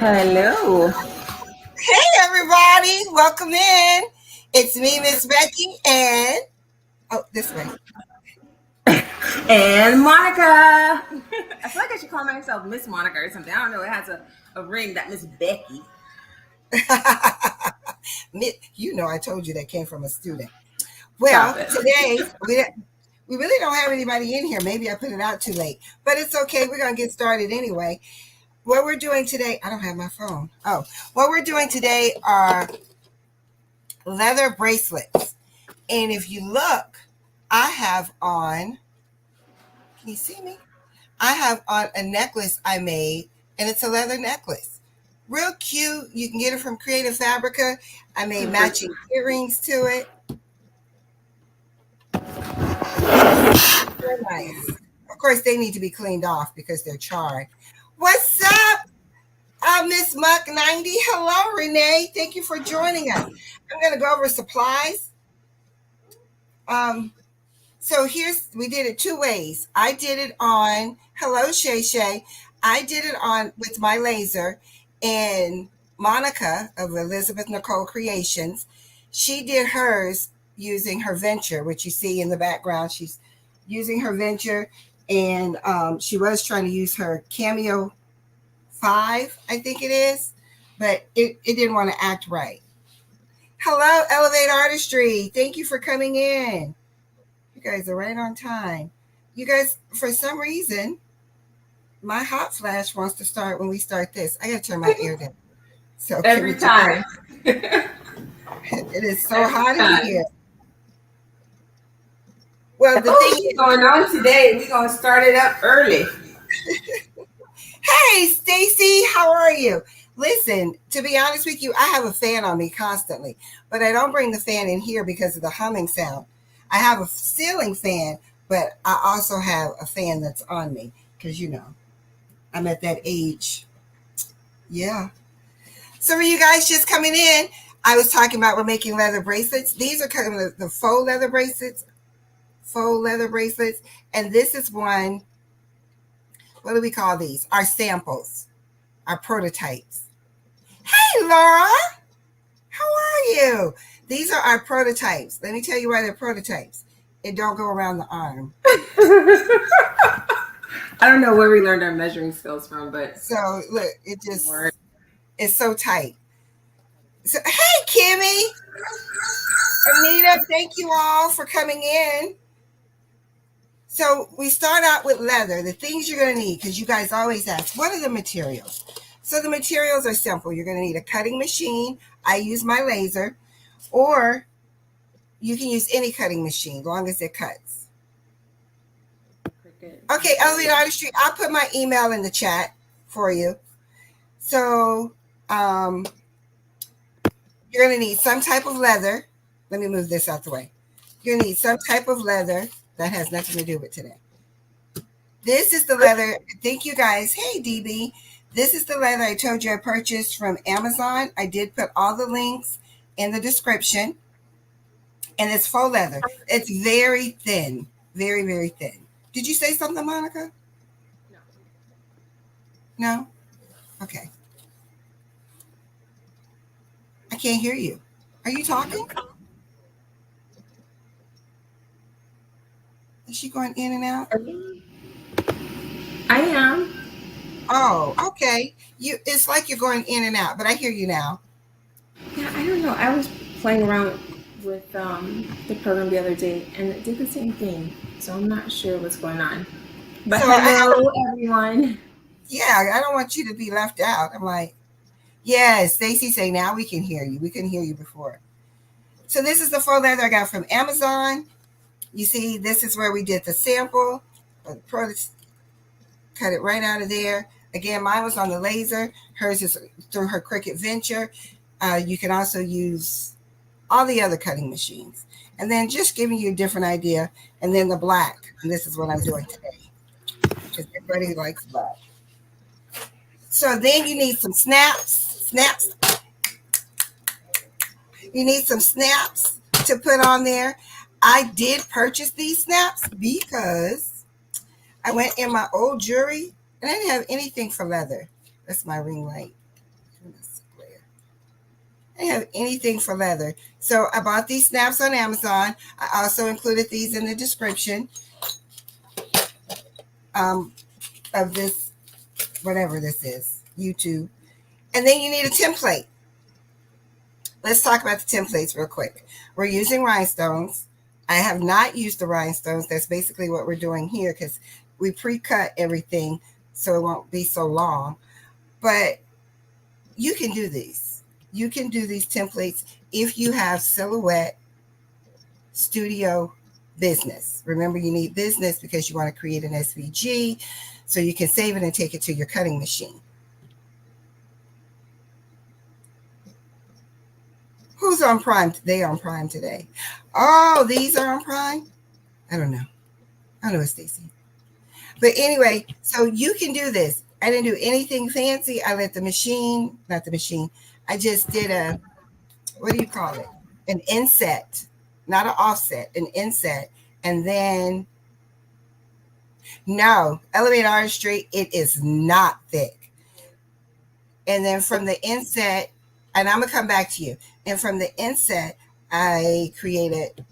Hello. Hey everybody, welcome in. It's me, Miss Becky, and this way. And Monica. I feel like I should call myself Miss Monica or something. I don't know. It has a ring that Miss Becky. I told you that came from a student. Stop Well, it. today we really don't have anybody in here. Maybe I put it out too late, but it's okay. We're gonna get started anyway. What we're doing today, I don't have my phone. Oh, what we're doing today are leather bracelets, and if you look, I have on. Can you see me? I have on a necklace I made, and it's a leather necklace. Real cute. You can get it from Creative Fabrica. I made matching earrings to it. They're nice. Of course, they need to be cleaned off because they're charred. What's up? Miss Muck 90. Hello, Renee. Thank you for joining us. I'm going to go over supplies. So we did it two ways. I did it on, hello, Shay Shay. I did it on with my laser, and Monica of Elizabeth Nicole Creations, she did hers using her venture, which you see in the background. She's using her venture, and she was trying to use her Cameo 5, I think it is, but it didn't want to act right. Hello, Elevate Artistry. Thank you for coming in. You guys are right on time. You guys, for some reason, my hot flash wants to start when we start this. I gotta turn my ear down. So Every time. It is so hot in here. Well, the thing is going on today, we're gonna start it up early. Hey, Stacy, how are you? Listen, to be honest with you, I have a fan on me constantly, but I don't bring the fan in here because of the humming sound. I have a ceiling fan, but I also have a fan that's on me because, I'm at that age. Yeah. So for you guys just coming in, I was talking about we're making leather bracelets. These are kind of the faux leather bracelets, and this is one. What do we call these? Our samples, our prototypes. Hey, Laura. How are you? These are our prototypes. Let me tell you why they're prototypes. It don't go around the arm. I don't know where we learned our measuring skills from, but so look, it's so tight. So hey, Kimmy, Anita, thank you all for coming in. So we start out with leather, the things you're going to need, because you guys always ask, what are the materials? So the materials are simple. You're going to need a cutting machine. I use my laser, or you can use any cutting machine, as long as it cuts. Okay, Elevate Artistry, I'll put my email in the chat for you. So you're going to need some type of leather. Let me move this out the way. You're going to need some type of leather. That has nothing to do with today. This is the leather. Thank you guys. Hey, DB. This is the leather I told you I purchased from Amazon. I did put all the links in the description. And it's faux leather. It's very thin. Very, very thin. Did you say something, Monica? No. No? Okay. I can't hear you. Are you talking? Is she going in and out? I am. Oh, okay. It's like you're going in and out, but I hear you now. Yeah, I don't know. I was playing around with the program the other day, and it did the same thing. So I'm not sure what's going on. But hello, everyone. Yeah, I don't want you to be left out. I'm like, yes, Stacy say now we can hear you. We couldn't hear you before. So this is the faux leather I got from Amazon. You see, this is where we did the sample. Cut it right out of there. Again, mine was on the laser. Hers is through her Cricut Venture. You can also use all the other cutting machines. And then just giving you a different idea. And then the black. And this is what I'm doing today. Because everybody likes black. So then you need some snaps. You need some snaps to put on there. I did purchase these snaps because I went in my old jewelry and I didn't have anything for leather. That's my ring light. I didn't have anything for leather. So I bought these snaps on Amazon. I also included these in the description of this, whatever this is, YouTube. And then you need a template. Let's talk about the templates real quick. We're using rhinestones. I have not used the rhinestones. That's basically what we're doing here because we pre-cut everything so it won't be so long. But you can do these. You can do these templates if you have silhouette studio business. Remember, you need business because you want to create an SVG so you can save it and take it to your cutting machine. Who's on Prime? They on Prime today. Oh, these are on Prime? I don't know. I don't know, Stacy. But anyway, so you can do this. I didn't do anything fancy. I let the machine, not the machine. I just did a, what do you call it? An inset, not an offset, an inset. And then, no, Elevate Artistry, it is not thick. And then from the inset, and I'm going to come back to you. And from the inset, I created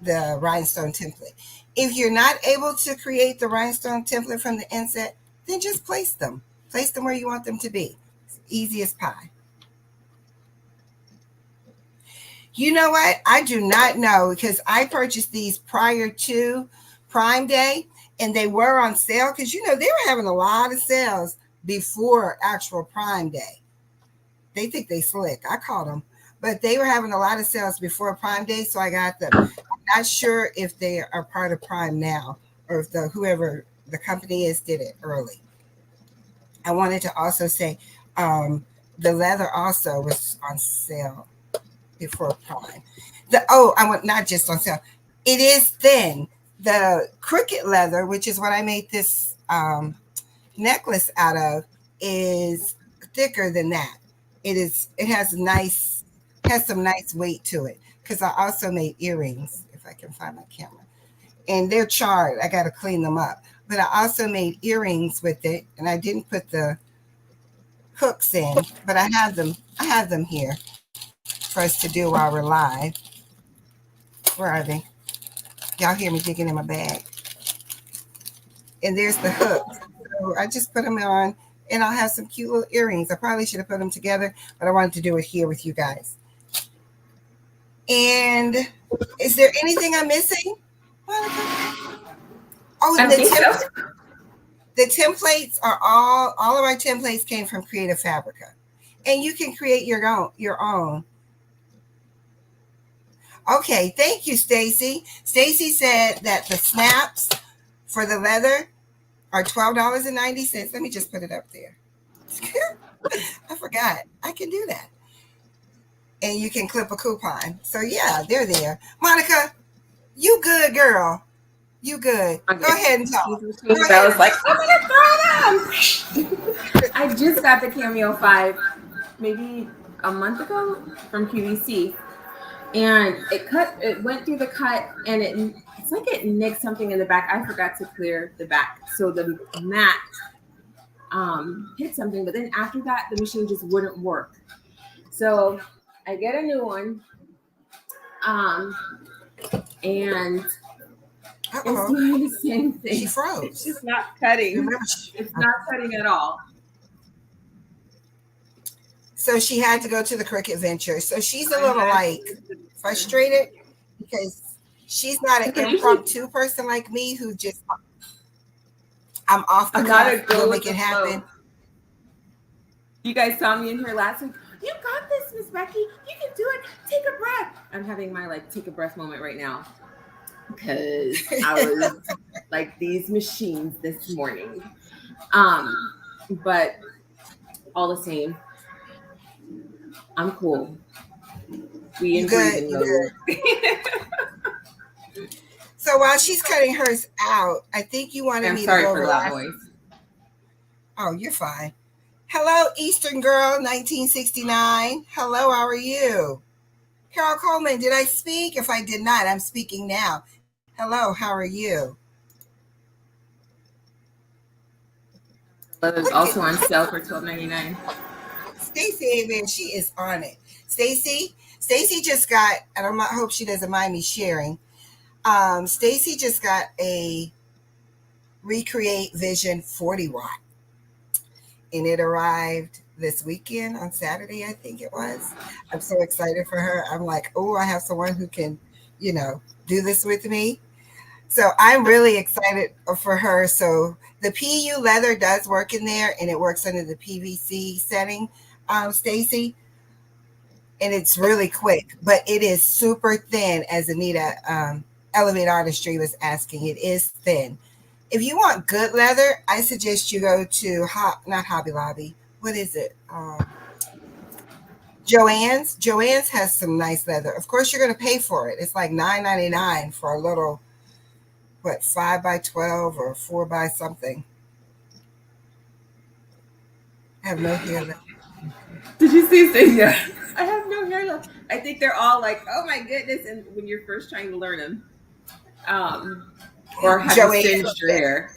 the rhinestone template. If you're not able to create the rhinestone template from the inset, then just place them. Place them where you want them to be. It's easy as pie. You know what? I do not know because I purchased these prior to Prime Day and they were on sale because, you know, they were having a lot of sales before actual Prime Day. They think they slick. I caught them. But they were having a lot of sales before Prime Day, so I got them. I'm not sure if they are part of Prime now or if whoever the company is did it early. I wanted to also say the leather also was on sale before Prime. I want not just on sale. It is thin. The Cricut leather, which is what I made this necklace out of, is thicker than that. It has some nice weight to it because I also made earrings, if I can find my camera, and they're charred. I got to clean them up, but I also made earrings with it, and I didn't put the hooks in, but I have them here for us to do while we're live. Where are they? Y'all hear me digging in my bag, and there's the hooks. So I just put them on, and I'll have some cute little earrings. I probably should have put them together, but I wanted to do it here with you guys. And is there anything I'm missing, Monica? Oh, the templates are all of our templates came from Creative Fabrica. And you can create your own. Okay, thank you, Stacy. Stacy said that the snaps for the leather are $12.90. Let me just put it up there. I forgot. I can do that. And you can clip a coupon. So yeah, they're there. Monica, you good, girl. You good. Okay. Go ahead and talk. I was like, I'm gonna throw them. I just got the Cameo 5 maybe a month ago from QVC. And it went through the cut and it's like it nicked something in the back. I forgot to clear the back. So the mat hit something, but then after that the machine just wouldn't work. So I get a new one, and it's doing the same thing. She froze. It's just not cutting. It's not cutting at all. So she had to go to the Cricut Venture. So she's a little like frustrated because she's not an impromptu person like me who just I'm off the cuff. We'll make it happen. You guys saw me in here last week. You got this, Miss Becky. You can do it. Take a breath. I'm having my take a breath moment right now because I was like these machines this morning. But all the same, I'm cool. We in breathing mode. So while she's cutting hers out, I think you wanted me to go over that voice. Oh, you're fine. Hello, Eastern Girl, 1969. Hello, how are you? Carol Coleman, did I speak? If I did not, I'm speaking now. Hello, how are you? It's also on sale for $12.99. Stacey Amen, she is on it. Stacy just got, and I hope she doesn't mind me sharing. Stacy just got a Recreate Vision 40 watt, and it arrived this weekend on Saturday, I think it was. I'm so excited for her. I'm like, oh, I have someone who can, do this with me. So I'm really excited for her. So the PU leather does work in there, and it works under the PVC setting, Stacy, and it's really quick, but it is super thin, as Anita Elevate Artistry was asking. It is thin. If you want good leather, I suggest you go to not Hobby Lobby. What is it? Joann's. Joann's has some nice leather. Of course, you're going to pay for it. It's like $9.99 for a little, 5x12 or 4 by something. I have no hair left. Did you see saying that? I have no hair left. I think they're all like, oh my goodness, and when you're first trying to learn them. Or have you singed your hair.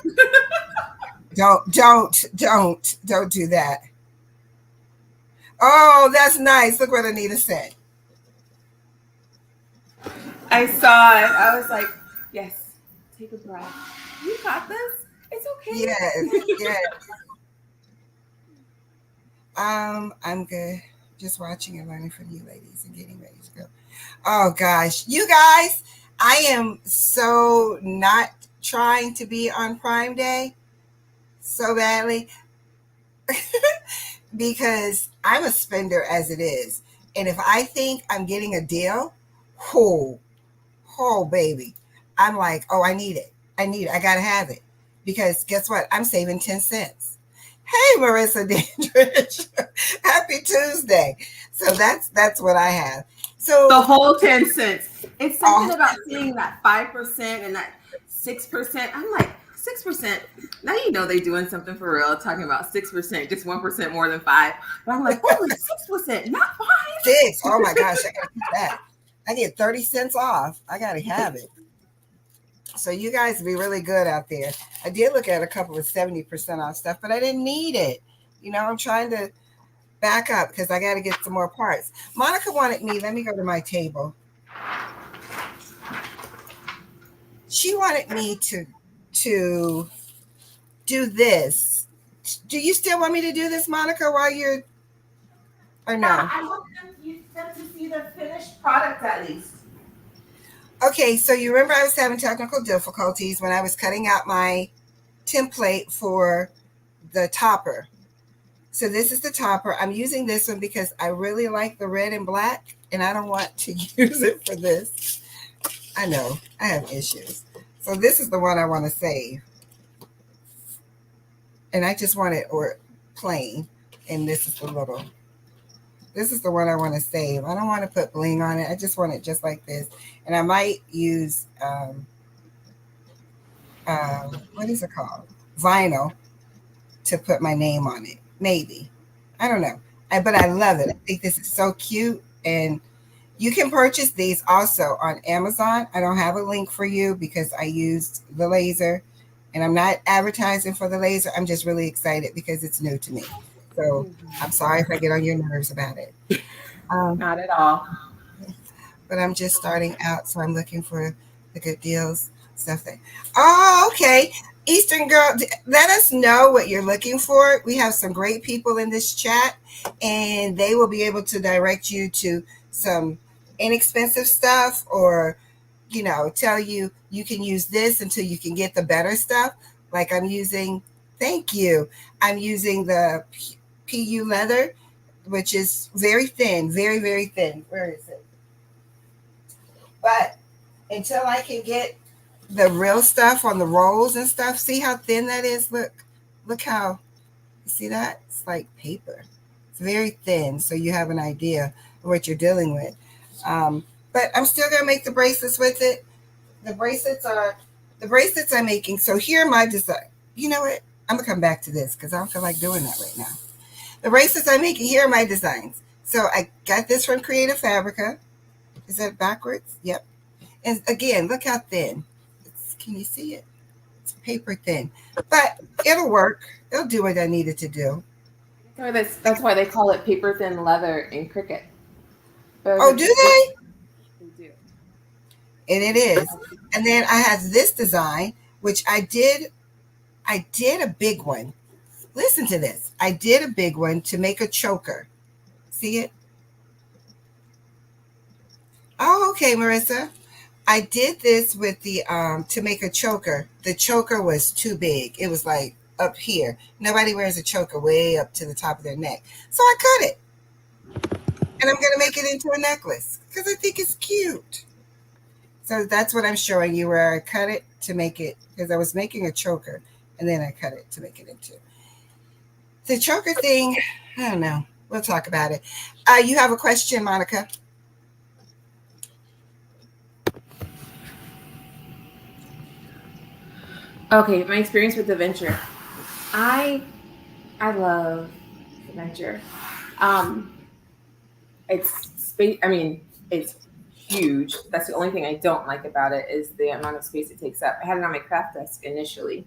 Don't do that. Oh, that's nice. Look what Anita said. I saw it. I was like, yes, take a breath. You got this. It's okay. Yes. I'm good. Just watching and learning from you ladies and getting ready to go. Oh gosh, you guys, I am so not trying to be on Prime Day so badly because I'm a spender as it is. And if I think I'm getting a deal, baby, I'm like, oh, I need it. I got to have it. Because guess what? I'm saving 10 cents. Hey, Marissa Dandridge. Happy Tuesday. So that's what I have. So the whole 10 cents. It's something about seeing that 5% and that 6%. I'm like, 6%. Now you know they're doing something for real, talking about 6%, just 1% more than 5. But I'm like, oh, it's 6%, not 5. 6. Oh my gosh, I gotta keep that. I get 30 cents off. I gotta have it. So you guys be really good out there. I did look at a couple of 70% off stuff, but I didn't need it. I'm trying to back up because I got to get some more parts. Monica wanted me, let me go to my table. She wanted me to do this. Do you still want me to do this, Monica, while you're, or no? Yeah, I want them to see the finished product at least. Okay, so you remember I was having technical difficulties when I was cutting out my template for the topper. So this is the topper. I'm using this one because I really like the red and black, and I don't want to use it for this. I know, I have issues. So this is the one I want to save. And I just want it plain. And this is the one I want to save. I don't want to put bling on it. I just want it just like this. And I might use, what is it called? Vinyl to put my name on it. Maybe. I don't know. But I love it. I think this is so cute. And you can purchase these also on Amazon. I don't have a link for you because I used the laser. And I'm not advertising for the laser. I'm just really excited because it's new to me. So I'm sorry if I get on your nerves about it. Not at all. But I'm just starting out, so I'm looking for the good deals, stuff that. Oh, okay. Eastern Girl, let us know what you're looking for. We have some great people in this chat, and they will be able to direct you to some inexpensive stuff or, tell you you can use this until you can get the better stuff. Like I'm using, thank you. I'm using the PU leather, which is very thin, very, very thin. Where is it? But until I can get the real stuff on the rolls and stuff, see how thin that is? Look how, you see that? It's like paper. It's very thin, so you have an idea of what you're dealing with. But I'm still going to make the bracelets with it. The bracelets I'm making. So here are my design. You know what? I'm going to come back to this because I don't feel like doing that right now. The bracelets I'm making, here are my designs. So I got this from Creative Fabrica. Is that backwards? Yep. And again, look how thin. Can you see it? It's paper thin. But it'll work. It'll do what I needed to do. That's why they call it paper thin leather in Cricut. Oh, do they? They do. And it is. And then I have this design, which I did a big one. Listen to this. I did a big one to make a choker. See it? Oh, okay, Marissa. I did this with the to make a choker. The choker was too big. It was like up here. Nobody wears a choker way up to the top of their neck. So I cut it. And I'm gonna make it into a necklace because I think it's cute. So that's what I'm showing you where I cut it to make it because I was making a choker and then I cut it to make it into the choker thing. I don't know. We'll talk about it. You have a question, Monica? Okay, my experience with the venture. I I love the venture. Um, it's space. I mean, it's huge. That's the only thing I don't like about it is the amount of space it takes up. I had it on my craft desk initially,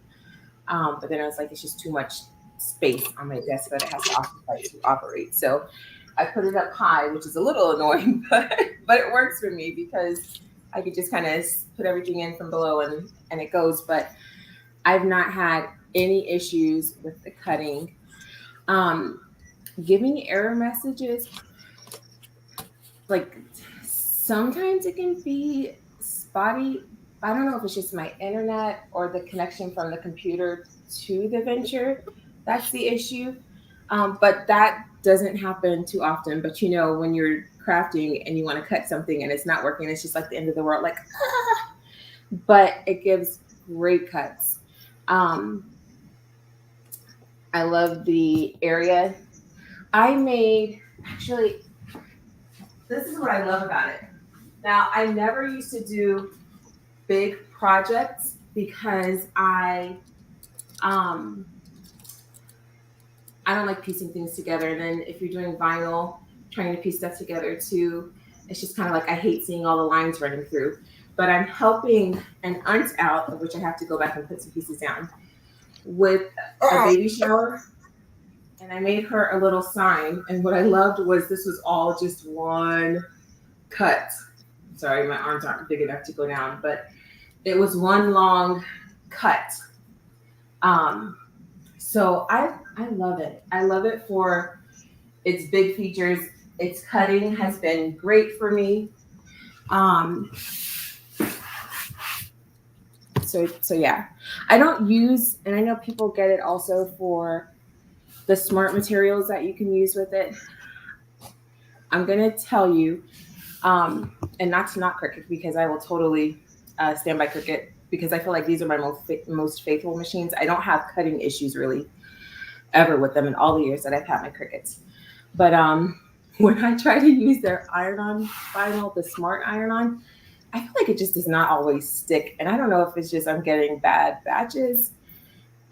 but then I was like, it's just too much space on my desk that it has to occupy to operate. So I put it up high, which is a little annoying, but it works for me because I could just kind of put everything in from below and it goes. But I've not had any issues with the cutting. Um, Giving error messages, like sometimes it can be spotty. I don't know if it's just my internet or the connection from the computer to the venture. That's the issue. But that doesn't happen too often. But you know, when you're crafting and you want to cut something and it's not working, it's just like the end of the world. Like, ah! But it gives great cuts. Um, I love the area. I made actually. This is what I love about it. Now, I never used to do big projects because um I don't like piecing things together. And then if you're doing vinyl, trying to piece stuff together too, it's just kind of like I hate seeing all the lines running through. But I'm helping an aunt out, of which I have to go back and put some pieces down, with a Uh-oh. baby shower. And I made her a little sign. And what I loved was this was all just one cut. Sorry, my arms aren't big enough to go down, but it was one long cut. Um, so I love it. I love it for its big features. Its cutting has been great for me. Um, so yeah, I don't use, and I know people get it also for the smart materials that you can use with it. I'm gonna tell you, and not to knock Cricut because I will totally stand by Cricut because I feel like these are my most faithful machines. I don't have cutting issues really ever with them in all the years that I've had my Cricuts. But when I try to use their iron-on vinyl, the smart iron-on, I feel like it just does not always stick. And I don't know if it's just I'm getting bad batches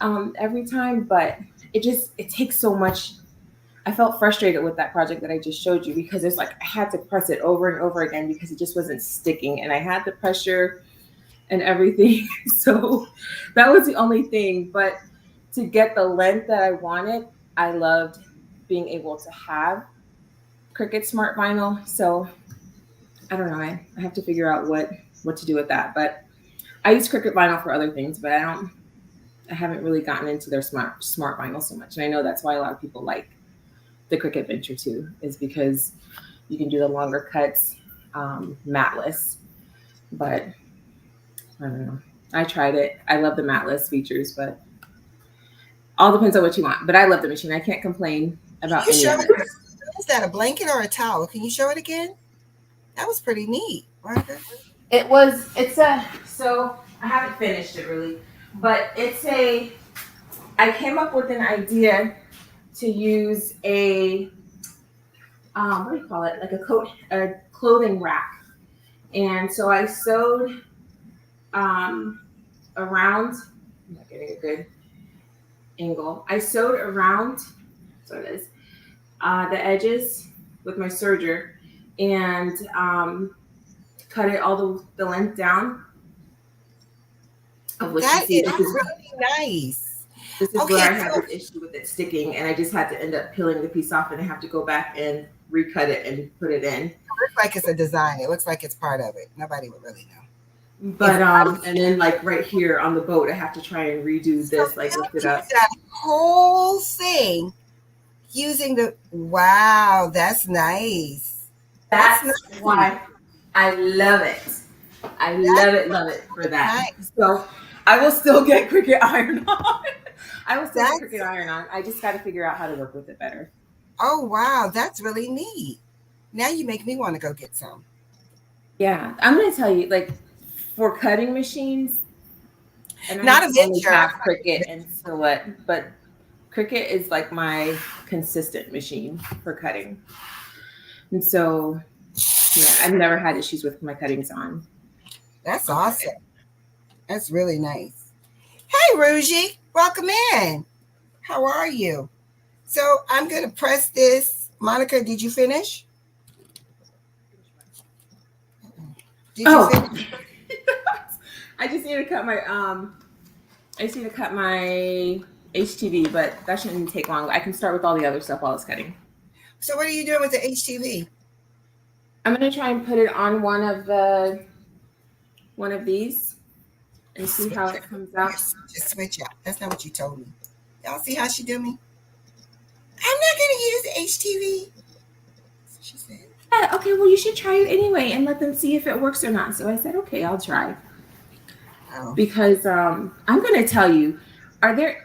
every time, but it takes so much. I felt frustrated with that project that I just showed you because it's like I had to press it over and over again because it just wasn't sticking, and I had the pressure and everything. So that was the only thing. But to get the length that I wanted, I loved being able to have Cricut Smart Vinyl. So I don't know. I have to figure out what to do with that. But I use Cricut Vinyl for other things, but I haven't really gotten into their smart vinyl so much. And I know that's why a lot of people like the Cricut Venture too, is because you can do the longer cuts, matless. But I don't know. I tried it. I love the matless features, but all depends on what you want. But I love the machine. I can't complain about You any show of it. it. Is that a blanket or a towel? Can you show it again? That was pretty neat, Monica. It's a, so I haven't finished it really, but I came up with an idea to use what do you call it? Like a clothing rack. And so I sewed around, I'm not getting a good angle. I sewed around, so it is, the edges with my serger and cut it all the length down of what you That see. is really nice. This is where Okay, I had so the issue with it sticking, and I just had to end up peeling the piece off, and I have to go back and recut it and put it in. it looks like it's a design. It looks like it's part of it. Nobody would really know. It's But and then like right here on the boat, I have to try and redo so this, like lift it you up. did that whole thing using the wow, that's nice. That's That's nice. why I love it. I love it for that. Nice. So I will still get Cricut iron on. I will still get That's Cricut iron on. I just got to figure out how to work with it better. oh wow, that's really neat. Now you make me want to go get some. Yeah, I'm gonna tell you, like for cutting machines, and Not I a only venture. have Cricut and Silhouette, but Cricut is like my consistent machine for cutting. And so, yeah, I've never had issues with my cuttings on. That's awesome. That's really nice. Hey, Rougie, welcome in. How are you? So I'm going to press this. Monica, did you finish? Did you finish? I just need to cut my HTV, but that shouldn't take long. I can start with all the other stuff while it's cutting. So what are you doing with the HTV? I'm gonna try and put it on one of these and see how it comes out. Just switch out. That's not what you told me. Y'all see how she do me? I'm not going to use the HTV. She said. Yeah, okay, well you should try it anyway and let them see if it works or not. So I said, okay, I'll try. Oh. Because I'm gonna tell you,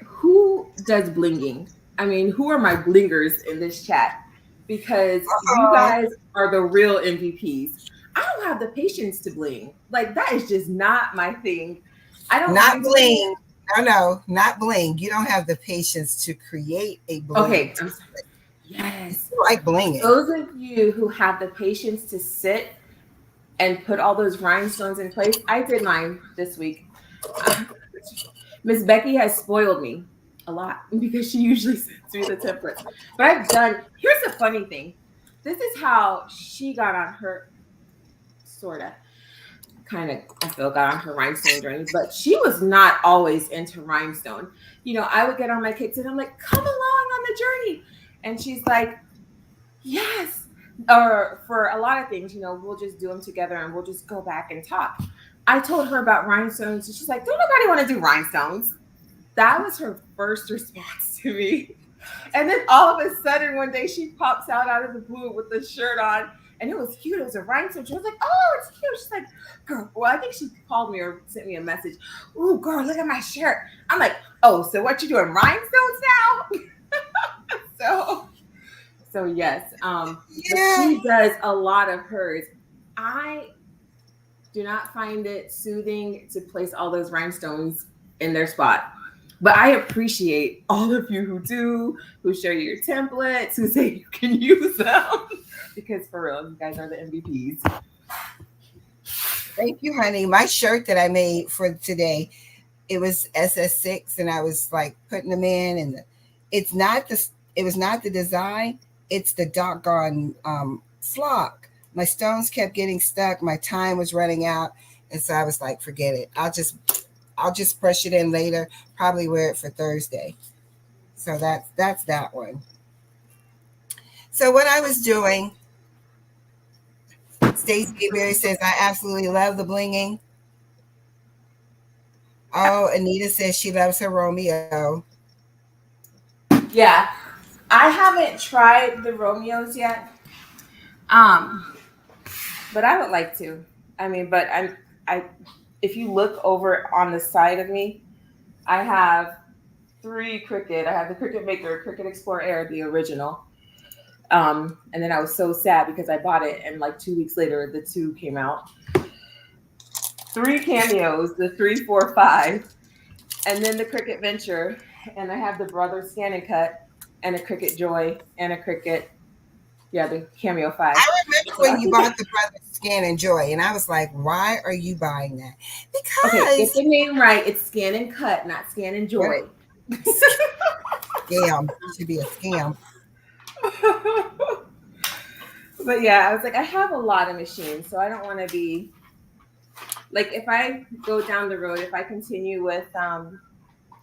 who does blinging? I mean, who are my blingers in this chat? Because you guys are the real MVPs. I don't have the patience to bling. Like that is just not my thing. I don't not bling. No, not bling. You don't have the patience to create a bling. Okay. Yes. You like blinging. Those of you who have the patience to sit and put all those rhinestones in place. I did mine this week. Miss Becky has spoiled me a lot because she usually sends me the templates. But here's the funny thing. This is how she got on her, I feel got on her rhinestone journey, but she was not always into rhinestone. You know, I would get on my kicks and I'm like, come along on the journey. And she's like, yes. Or for a lot of things, you know, we'll just do them together and we'll just go back and talk. I told her about rhinestones and she's like, don't nobody want to do rhinestones. That was her first response to me. And then all of a sudden one day she pops out of the blue with the shirt on and it was cute. It was a rhinestone. She was like, oh, it's cute. She's like, girl, well, I think she called me or sent me a message. Ooh, girl, look at my shirt. I'm like, oh, so what you doing, rhinestones now? So yes, she does a lot of hers. I do not find it soothing to place all those rhinestones in their spot. But I appreciate all of you who do, who share your templates, who say you can use them. Because for real, you guys are the MVPs. Thank you, honey. My shirt that I made for today, it was SS6 and I was like putting them in and it was not the design. It's the doggone flock. My stones kept getting stuck. My time was running out. And so I was like, forget it. I'll just brush it in later, probably wear it for Thursday. So that's that one. So what I was doing, Stacey Berry says, I absolutely love the blinging. Oh, Anita says she loves her Romeo. Yeah. I haven't tried the Romeos yet. But I would like to. I mean, but if you look over on the side of me, I have 3 Cricut. I have the Cricut Maker, Cricut Explore Air, the original. And then I was so sad because I bought it and like 2 weeks later, the 2 came out. 3 cameos, the 3, 4, 5, and then the Cricut Venture. And I have the Brother Scan and Cut and a Cricut Joy and a Cricut, the Cameo 5. I remember when you bought the Brother Scan and Joy, and I was like, why are you buying that? Because get the name right. It's Scan and Cut, not Scan and Joy. Scam. It should be a scam. But yeah, I was like, I have a lot of machines, so I don't want to be like, if I go down the road, if I continue with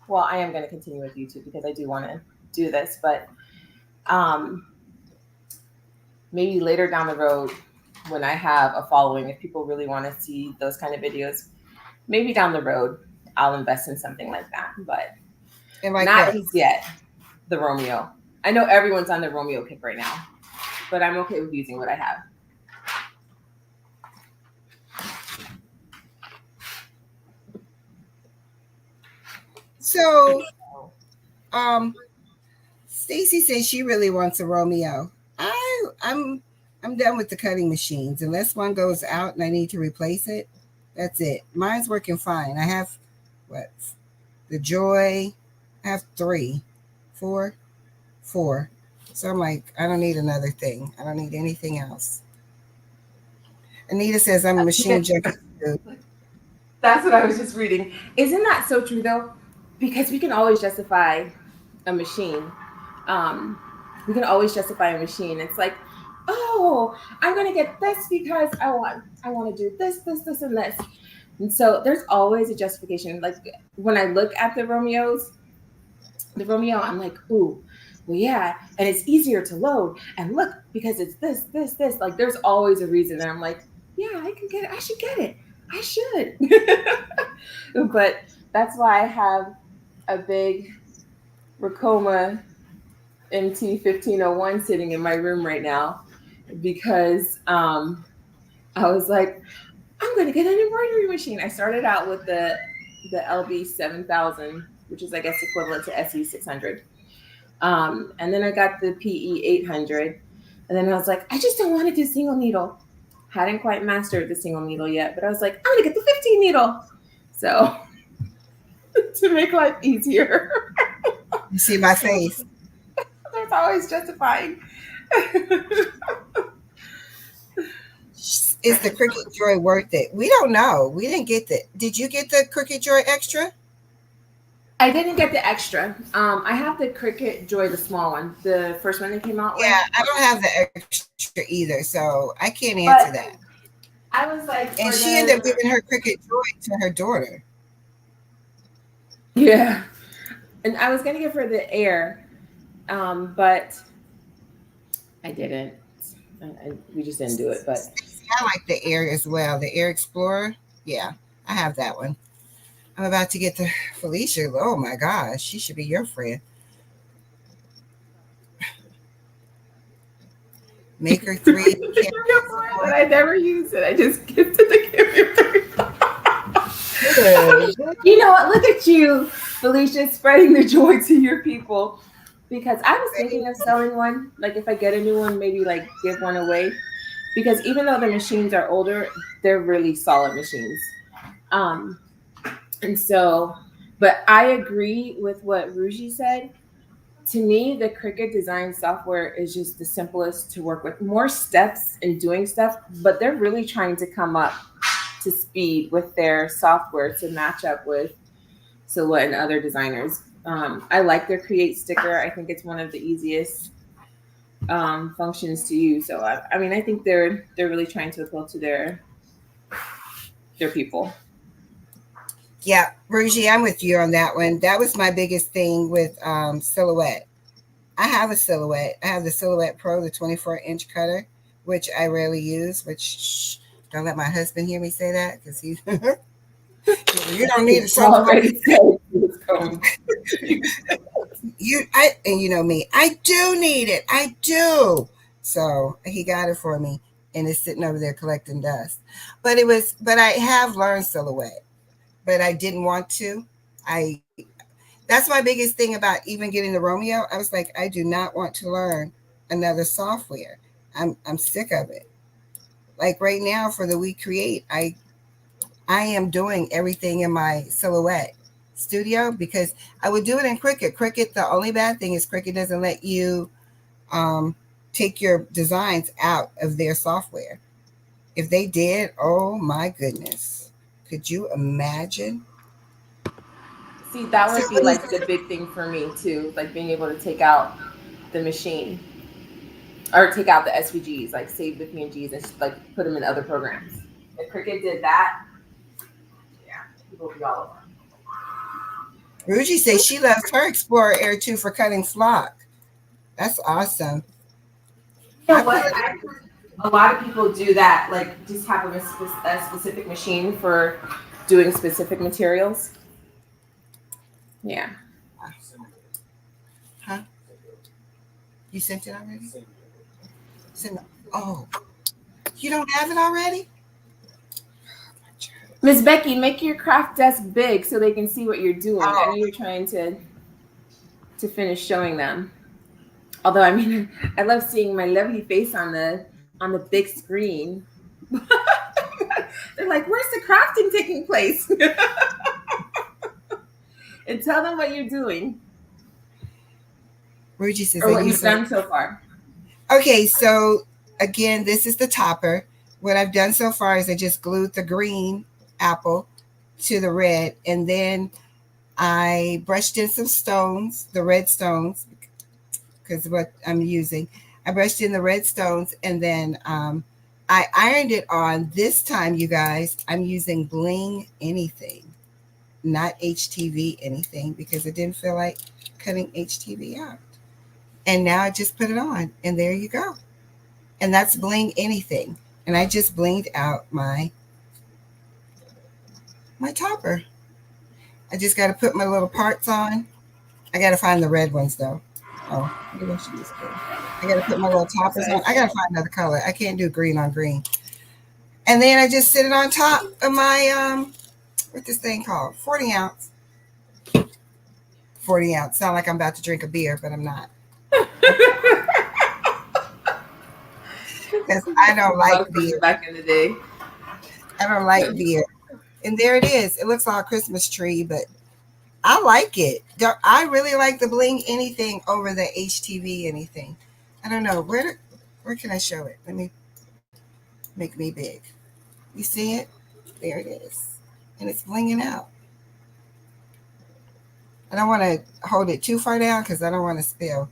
well, I am going to continue with YouTube because I do want to do this, but um, maybe later down the road when I have a following, if people really want to see those kind of videos, maybe down the road I'll invest in something like that, but And like not what? just yet. The Romeo. I know everyone's on the Romeo kick right now, but I'm okay with using what I have. So, Stacy says she really wants a Romeo. I'm done with the cutting machines. Unless one goes out and I need to replace it, that's it. Mine's working fine. I have what? The Joy. I have 3, 4, 4. So I'm like, I don't need another thing. I don't need anything else. Anita says I'm a machine junkie too. That's what I was just reading. Isn't that so true though? Because we can always justify a machine. Um, we can always justify a machine. It's like, oh, I'm gonna get this because I want to do this, and this. And so there's always a justification. Like when I look at the Romeo, I'm like, ooh, well, yeah, and it's easier to load. And look, because it's this. Like there's always a reason. And I'm like, yeah, I can get it. I should get it. I should. But that's why I have a big Ricoma MT1501 sitting in my room right now because I was like, I'm going to get an embroidery machine. I started out with the LB 7000, which is I guess equivalent to SE 600, and then I got the PE 800, and then I was like, I just don't want to do single needle. Hadn't quite mastered the single needle yet, but I was like, I'm going to get the 15 needle. So to make life easier. You see my face. There's always justifying. Is the Cricut Joy worth it? We don't know. We didn't get the. Did you get the Cricut Joy Extra? I didn't get the extra. I have the Cricut Joy, the small one, the first one that came out with. Yeah, I don't have the extra either, so I can't answer But that. I was like, And she ended up giving her Cricut Joy to her daughter. Yeah, and I was gonna give her the Air, but I didn't. We just didn't do it. But I like the Air as well. The Air Explorer. Yeah, I have that one. I'm about to get the Felicia. Oh my gosh, she should be your friend. Maker 3. but I never use it. I just gifted the camera. You know what? Look at you, Felicia, spreading the joy to your people. Because I was thinking of selling one. Like if I get a new one, maybe like give one away. Because even though the machines are older, they're really solid machines. And so, but I agree with what Ruji said. To me, the Cricut design software is just the simplest to work with. More steps in doing stuff, but they're really trying to come up to speed with their software to match up with Silhouette and other designers. I like their Create sticker. I think it's one of the easiest functions to use. So I mean, I think they're really trying to appeal to their people. Yeah, Ruji, I'm with you on that one. That was my biggest thing with Silhouette. I have a Silhouette. I have the Silhouette Pro, the 24-inch cutter, which I rarely use. Which don't let my husband hear me say that because he's. You don't need it. Already And you know me. I do need it. I do. So he got it for me, and it's sitting over there collecting dust. But I have learned Silhouette, but I didn't want to. That's my biggest thing about even getting the Romeo. I was like, I do not want to learn another software. I'm sick of it. Like right now for the We Create, I am doing everything in my Silhouette studio because I would do it in Cricut. Cricut, the only bad thing is Cricut doesn't let you take your designs out of their software. If they did, oh my goodness. Could you imagine? See, that would be like the big thing for me too, like being able to take out the machine or take out the SVGs, like save the PNGs and like put them in other programs. If Cricut did that, yeah, people would be all over. Ruji says she loves her Explorer Air 2 for cutting flock. That's awesome. You I know put what? it. I heard a lot of people do that, like just have a specific machine for doing specific materials. Yeah. Huh? You sent it already? Send, oh, you don't have it already? Miss Becky, make your craft desk big so they can see what you're doing. I know Oh, you're trying to finish showing them. Although I mean, I love seeing my lovely face on the big screen. They're like, "Where's the crafting taking place?" And tell them what you're doing Ruji says or I what use you've some. done so far. Okay, so again, this is the topper. What I've done so far is I just glued the green apple to the red, and then I brushed in some stones, the red stones, because what I'm using. I brushed in the red stones, and then I ironed it on. This time, you guys, I'm using Bling Anything, not HTV anything, because I didn't feel like cutting HTV out. And now I just put it on, and there you go. And that's Bling Anything. And I just blinged out my topper. I just got to put my little parts on. I got to find the red ones though. Oh, maybe I should use green. I got to put my little toppers on. I got to find another color. I can't do green on green. And then I just sit it on top of my what's this thing called? 40 ounce. 40 ounce. Sound like I'm about to drink a beer, but I'm not. Because I don't like beer. Back in the day. I don't like beer. And there it is. It looks like a Christmas tree, but I like it. I really like the Bling Anything over the HTV Anything. I don't know. Where can I show it? Let me make me big. You see it? There it is. And it's blinging out. I don't want to hold it too far down because I don't want to spill.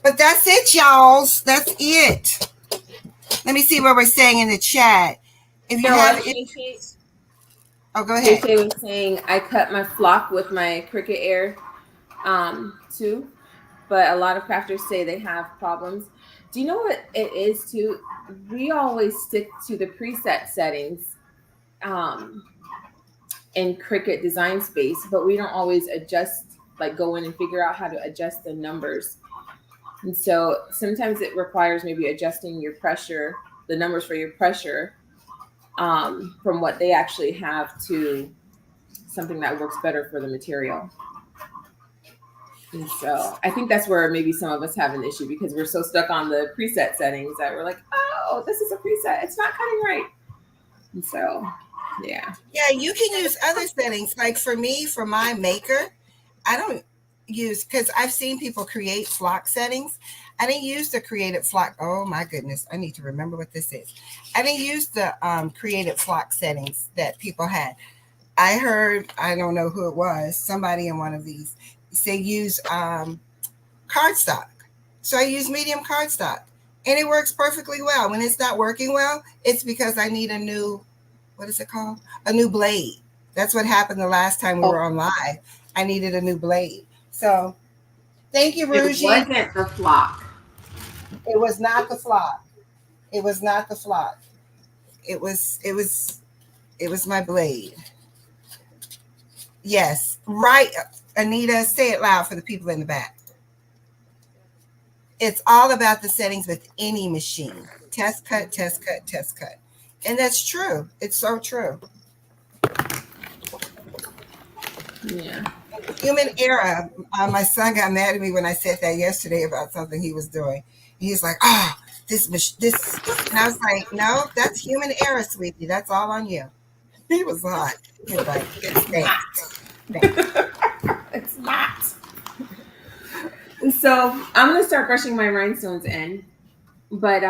But that's it, y'all. That's it. Let me see what we're saying in the chat. If You you know have what, it, Shay? oh, go Shay ahead. Shay was saying I cut my flock with my Cricut Air too, but a lot of crafters say they have problems. Do you know what it is too? We always stick to the preset settings um, in Cricut Design Space, but we don't always adjust, like go in and figure out how to adjust the numbers. And so sometimes it requires maybe adjusting your pressure, the numbers for your pressure, from what they actually have to something that works better for the material. And so I think that's where maybe some of us have an issue because we're so stuck on the preset settings that we're like, oh, this is a preset. It's not cutting right. And so, yeah. Yeah, you can use other settings. Like for me, for my maker, I don't use because I've seen people create flock settings. I didn't use the creative flock. Oh my goodness, I need to remember what this is. I didn't use the creative flock settings that people had. I heard, I don't know who it was, somebody in one of these say use cardstock. So I use medium cardstock, and it works perfectly well. When it's not working well, it's because I need a new, what is it called? A new blade. That's what happened the last time we were on live. I needed a new blade. So thank you, It Ruji. wasn't the flock. It was not the flock. It was not the flock. It was my blade. Yes. Right. Anita, say it loud for the people in the back. It's all about the settings with any machine. Test cut, test cut, test cut. And that's true. It's so true. Yeah. Human error. My son got mad at me when I said that yesterday about something he was doing. He's like, "Oh, this," and I was like, "No, that's human error, sweetie. That's all on you." He was hot. He was like, It's "Thanks, not. It's not. And so I'm gonna start brushing my rhinestones in. But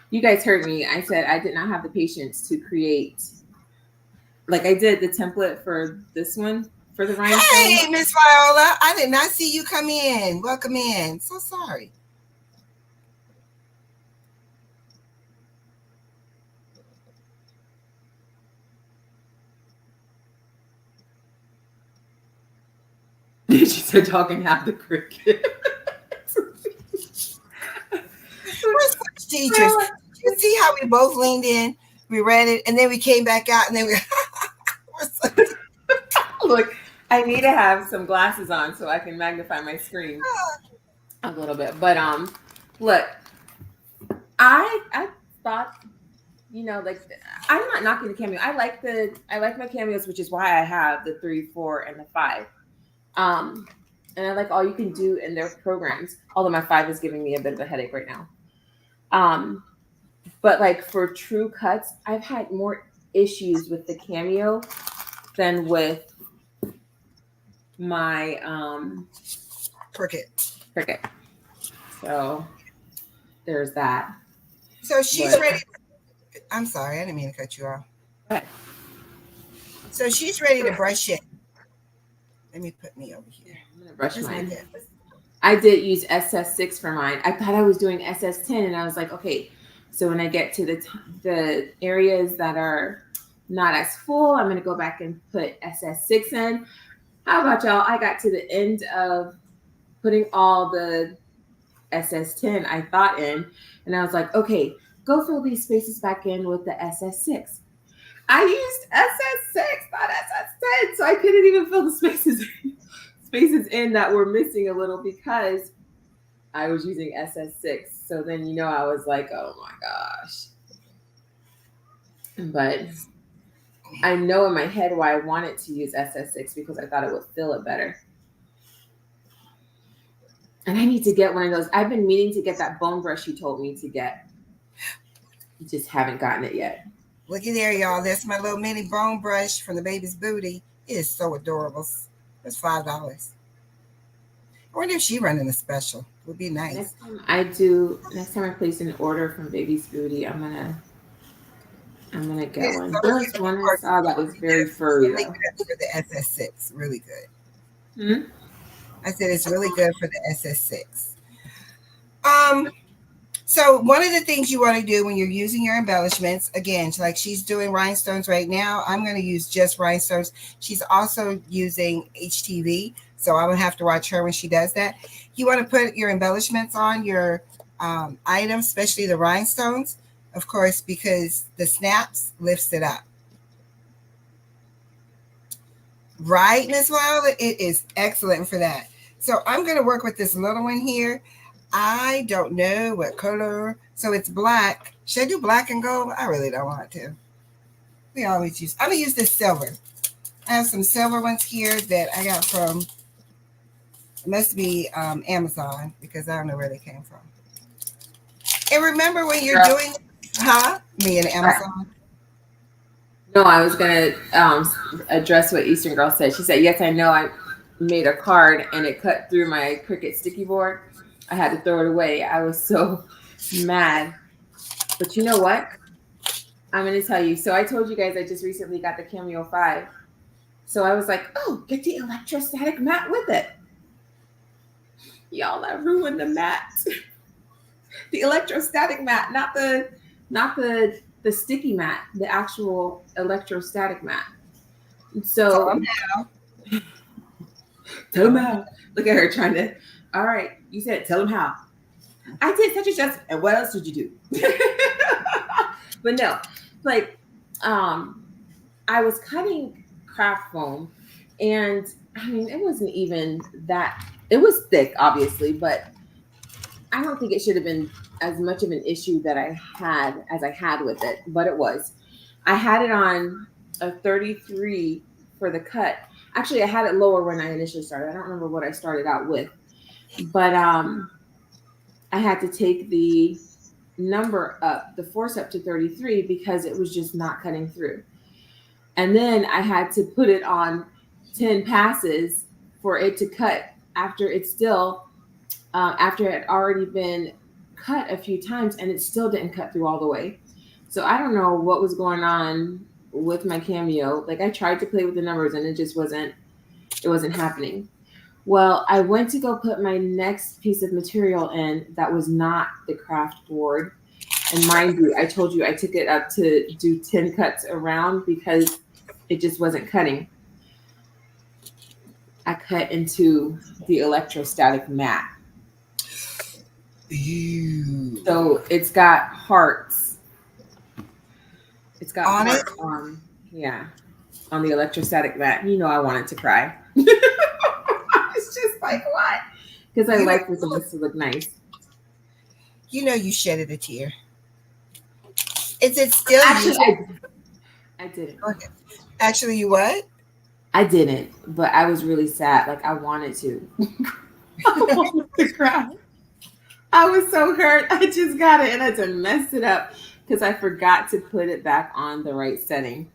you guys heard me. I said I did not have the patience to create, like I did the template for this one for the rhinestones. Hey, Miss Viola, I did not see you come in. Welcome in. So sorry." She said, "Y'all can have the Cricut." We're such teachers. You see how we both leaned in, we read it, and then we came back out, and then we're so Look, I need to have some glasses on so I can magnify my screen a little bit. But look, I thought, like, I'm not knocking the cameo. I like my cameos, which is why I have the 3, 4, and the 5. And I like all you can do in their programs. Although my 5 is giving me a bit of a headache right now. But like for true cuts, I've had more issues with the cameo than with my Cricut. So there's that. So she's ready. I'm sorry, I didn't mean to cut you off. Right. So she's ready to brush it. Let me put me over here. I'm gonna brush mine. I did use SS6 for mine. I thought I was doing SS10, and I was like, okay. So when I get to the areas that are not as full, I'm gonna go back and put SS6 in. How about y'all? I got to the end of putting all the SS10 I thought in, and I was like, okay, go fill these spaces back in with the SS6. I used SS6, not SS10, so I couldn't even fill the spaces in that were missing a little because I was using SS6. So then, I was like, oh my gosh. But I know in my head why I wanted to use SS6 because I thought it would fill it better. And I need to get one of those. I've been meaning to get that bone brush you told me to get. Just haven't gotten it yet. Looky there, y'all. That's my little mini bone brush from the baby's booty. It is so adorable. It's $5. I wonder if she's running a special. It would be nice. Next time I place an order from baby's booty, I'm gonna get one. There's one I saw that was very furry. Really good for the SS6. Really good. Hmm? I said it's really good for the SS6. So one of the things you want to do when you're using your embellishments, again, like she's doing rhinestones right now, I'm going to use just rhinestones. She's also using HTV, so I would have to watch her when she does that. You want to put your embellishments on your items, especially the rhinestones, of course, because the snaps lifts it up. Right, Ms. Violet? It is excellent for that. So I'm going to work with this little one here. I don't know what color. So it's black. Should I do black and gold? I really don't want to. I'm going to use this silver. I have some silver ones here that I got from, it must be Amazon, because I don't know where they came from. And remember when you're doing, me and Amazon? No, I was going to address what Eastern Girl said. She said, yes, I know I made a card and it cut through my Cricut sticky board. I had to throw it away. I was so mad. But you know what? I'm going to tell you. So I told you guys I just recently got the Cameo 5. So I was like, oh, get the electrostatic mat with it. Y'all, I ruined the mat. The electrostatic mat, not the sticky mat, the actual electrostatic mat. So tell them how. Look at her trying to. All right, you said tell them how. I did such and such, and what else did you do? But no, like, I was cutting craft foam, and I mean, it wasn't even that. It was thick, obviously, but I don't think it should have been as much of an issue that I had with it, but it was. I had it on a 33 for the cut. Actually, I had it lower when I initially started. I don't remember what I started out with, but I had to take the number up, the force up to 33 because it was just not cutting through. And then I had to put it on 10 passes for it to cut after it had already been cut a few times and it still didn't cut through all the way. So I don't know what was going on with my Cameo. Like, I tried to play with the numbers and it just wasn't happening. Well, I went to go put my next piece of material in that was not the craft board. And mind you, I told you I took it up to do 10 cuts around because it just wasn't cutting. I cut into the electrostatic mat. Ew. So it's got hearts. It's got On it? hearts on, yeah, on the electrostatic mat. You know, I wanted to cry. It's just like, what? Because I You know, like for things to look nice. you know you shedded a tear. Is it still Actually, usable? I didn't. Okay. Actually, you what? I didn't, but I was really sad. Like I wanted to. I wanted to cry. I was so hurt. I just got it and I just messed it up because I forgot to put it back on the right setting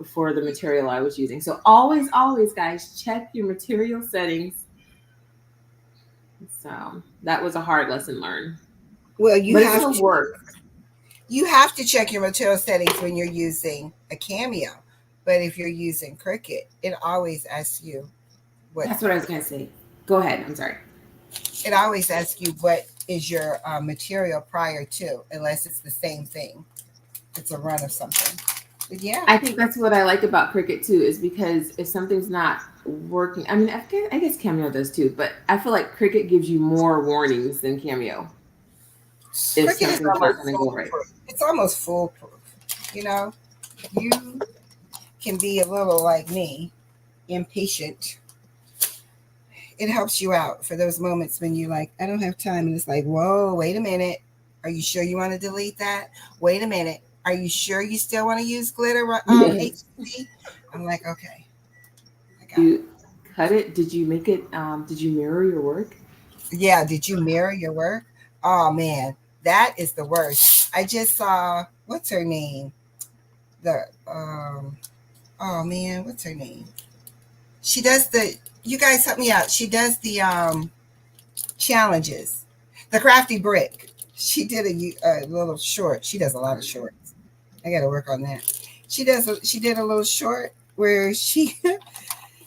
for the material I was using. So always, always, guys, check your material settings. So that was a hard lesson learned, Well, but it still worked. you have to check your material settings when you're using a Cameo. But if you're using Cricut, it always asks you what That's what I was gonna say. Go ahead. I'm sorry. it always asks you what is your material prior to, unless it's the same thing. It's a run of something. But yeah, I think that's what I like about Cricut too, is because if something's not working, I mean, I guess Cameo does too, but I feel like Cricut gives you more warnings than Cameo if Cricut is something's not almost going to go right. foolproof. It's almost foolproof. You know, you can be a little like me, impatient. It helps you out for those moments when you're like, I don't have time. And it's like, whoa, wait a minute. Are you sure you want to delete that? Wait a minute. Are you sure you still want to use glitter HTC? I'm like, okay. I got it. You cut it. Did you make it? Did you mirror your work? Yeah, did you mirror your work? Oh man, that is the worst. I just saw what's her name? The oh man, what's her name? She does the you guys help me out. She does the challenges. The crafty brick. She did a little short. She does a lot of shorts. I got to work on that. She did a little short where she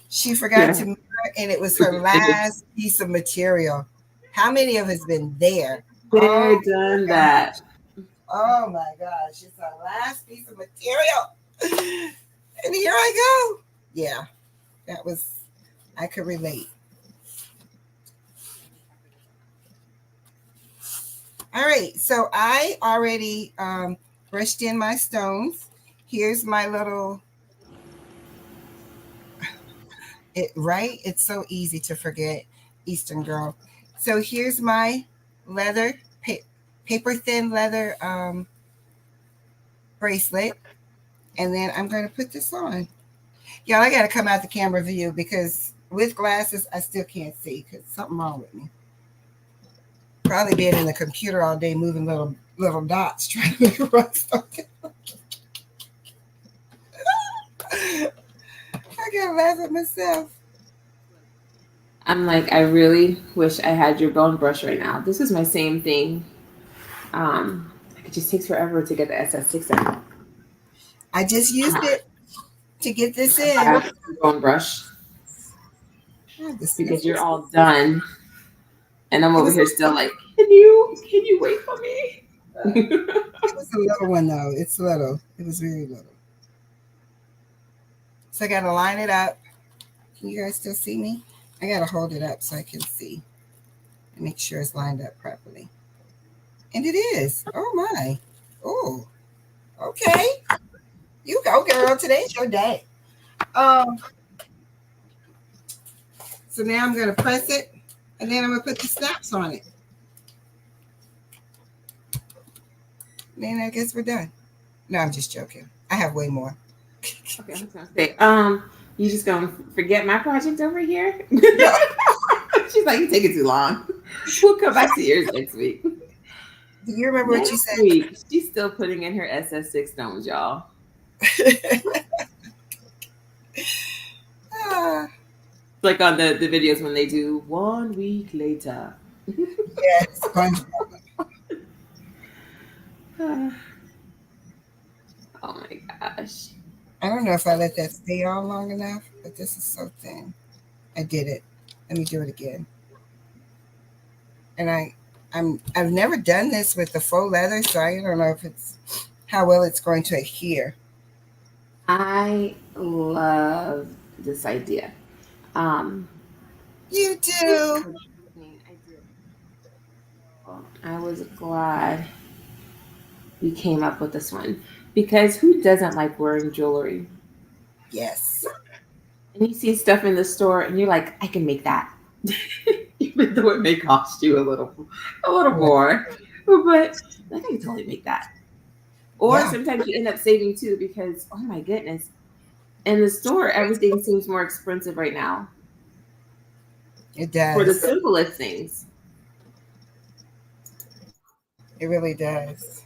she forgot to mirror, and it was her last piece of material. How many of us been there? Oh They're done my gosh. that. Oh my gosh. It's our last piece of material. And here I go. Yeah. That was I could relate. All right. So I already brushed in my stones. Here's my little right? It's so easy to forget, Eastern girl. So here's my leather paper thin leather bracelet, and then I'm going to put this on. Y'all, I got to come out the camera view because with glasses I still can't see because something wrong with me. Probably being in the computer all day moving little dots trying to make a rhinestone. I gotta laugh at myself. I'm like, I really wish I had your bone brush right now. This is my same thing. It just takes forever to get the SS6 out. I just used it to get this in. I have a bone brush because you're all done, and I'm over here still like, can you wait for me? It was a little one though. It's little. It was very little. So I gotta line it up. Can you guys still see me? I gotta hold it up so I can see and make sure it's lined up properly. And it is. Oh my. Oh. Okay. You go, girl. Today's your day. So now I'm gonna press it, and then I'm gonna put the snaps on it. Then I guess we're done. No, I'm just joking. I have way more. Okay, I was gonna say, you just gonna forget my project over here? She's like, you taking too long. We'll come back to yours next week. Do you remember what you Next said? week, she's still putting in her SS6 stones, y'all. Like on the videos when they do 1 week later. Yes, Oh my gosh. I don't know if I let that stay on long enough, but this is so thin. I did it. Let me do it again. And I've never done this with the faux leather, so I don't know if it's how well it's going to adhere. I love this idea. You do. I did. I was glad we came up with this one because who doesn't like wearing jewelry? Yes. And you see stuff in the store and you're like, I can make that. Even though it may cost you a little more. But I can totally make that. Or Yeah, sometimes you end up saving too because oh my goodness. In the store everything seems more expensive right now it for the does. simplest things. It really does.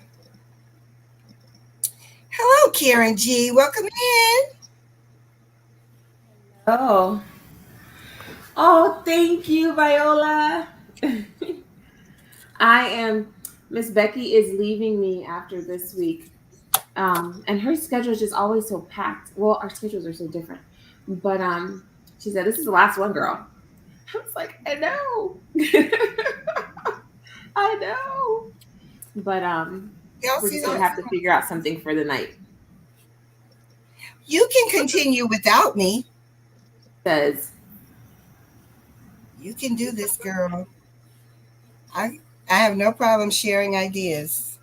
Hello, Karen G. Welcome in. Oh. Oh, thank you, Viola. I am Miss Becky is leaving me after this week. And her schedule is just always so packed. Well, our schedules are so different. But she said, this is the last one, girl. I was like, I know. I know. But Y'all we're see just gonna that? have to figure out something for the night. You can continue without me. Says You can do this, girl. I have no problem sharing ideas.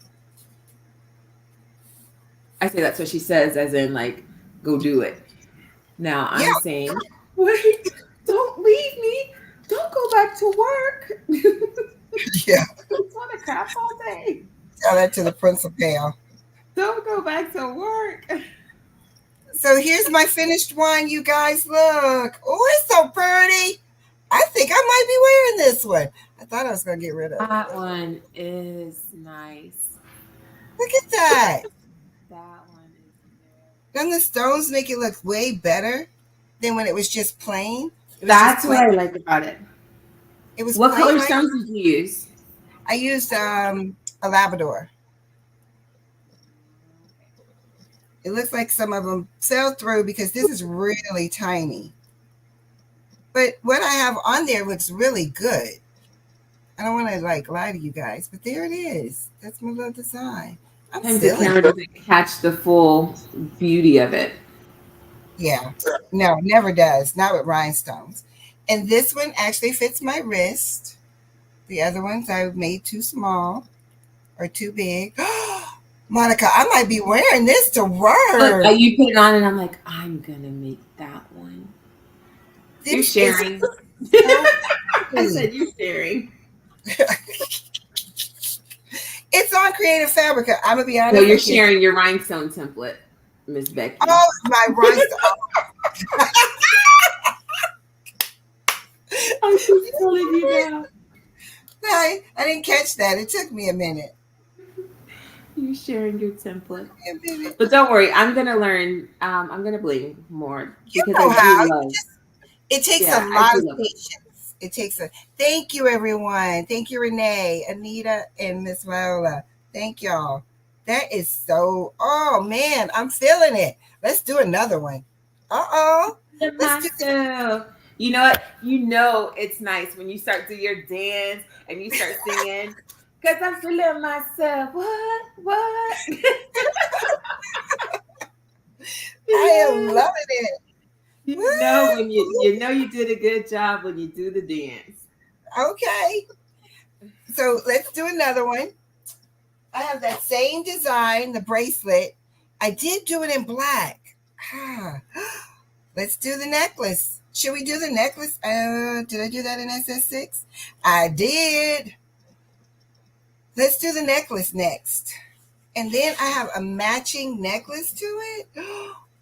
I say that's what she says, as in like, go do it. Now Yeah, I'm saying, wait, don't leave me. Don't go back to work. yeah. I just want to crap all day. Tell that to the principal. Don't go back to work. So here's my finished one, you guys. Look. Oh, it's so pretty. I think I might be wearing this one. I thought I was going to get rid of it. That one is nice. Look at that. That one is Doesn't the stones make it look way better than when it was just plain? It was just That's what plain. I like about it. It was What plain color like stones did you use? I used a Labrador. It looks like some of them fell through because this is really tiny. But what I have on there looks really good. I don't want to like lie to you guys, but there it is. That's my little design. I'm Sometimes the silly. camera doesn't catch the full beauty of it. Yeah. No, never does. Not with rhinestones. And this one actually fits my wrist. The other ones I made too small or too big. Monica, I might be wearing this to Look, work. you put it on, and I'm like, I'm gonna make that one. You're This is sharing. so I pretty. said you're sharing. It's on Creative Fabrica. I'm gonna be No, honest you're with you. sharing your rhinestone template, Miss Becky. Oh, my rhinestone. I'm just telling you now. I didn't catch that. It took me a minute. You're sharing your template. A minute. But don't worry, I'm gonna learn. I'm gonna bling more You because I know do how. love. It takes a Yeah, I lot do of love it. patience. It takes a thank you, everyone. Thank you, Renee, Anita, and Miss Viola. Thank y'all. That is so oh man, I'm feeling it. Let's do another one. Uh-oh. Love Let's do myself. You know what? You know it's nice when you start to your dance and you start singing. Cause I'm feeling myself. What? What? I am Yeah. loving it. You know Woo! when you know you did a good job when you do the dance. Okay. So let's do another one. I have that same design, the bracelet. I did do it in black. Ah. Let's do the necklace. Should we do the necklace? Did I do that in SS6? I did. Let's do the necklace next. And then I have a matching necklace to it.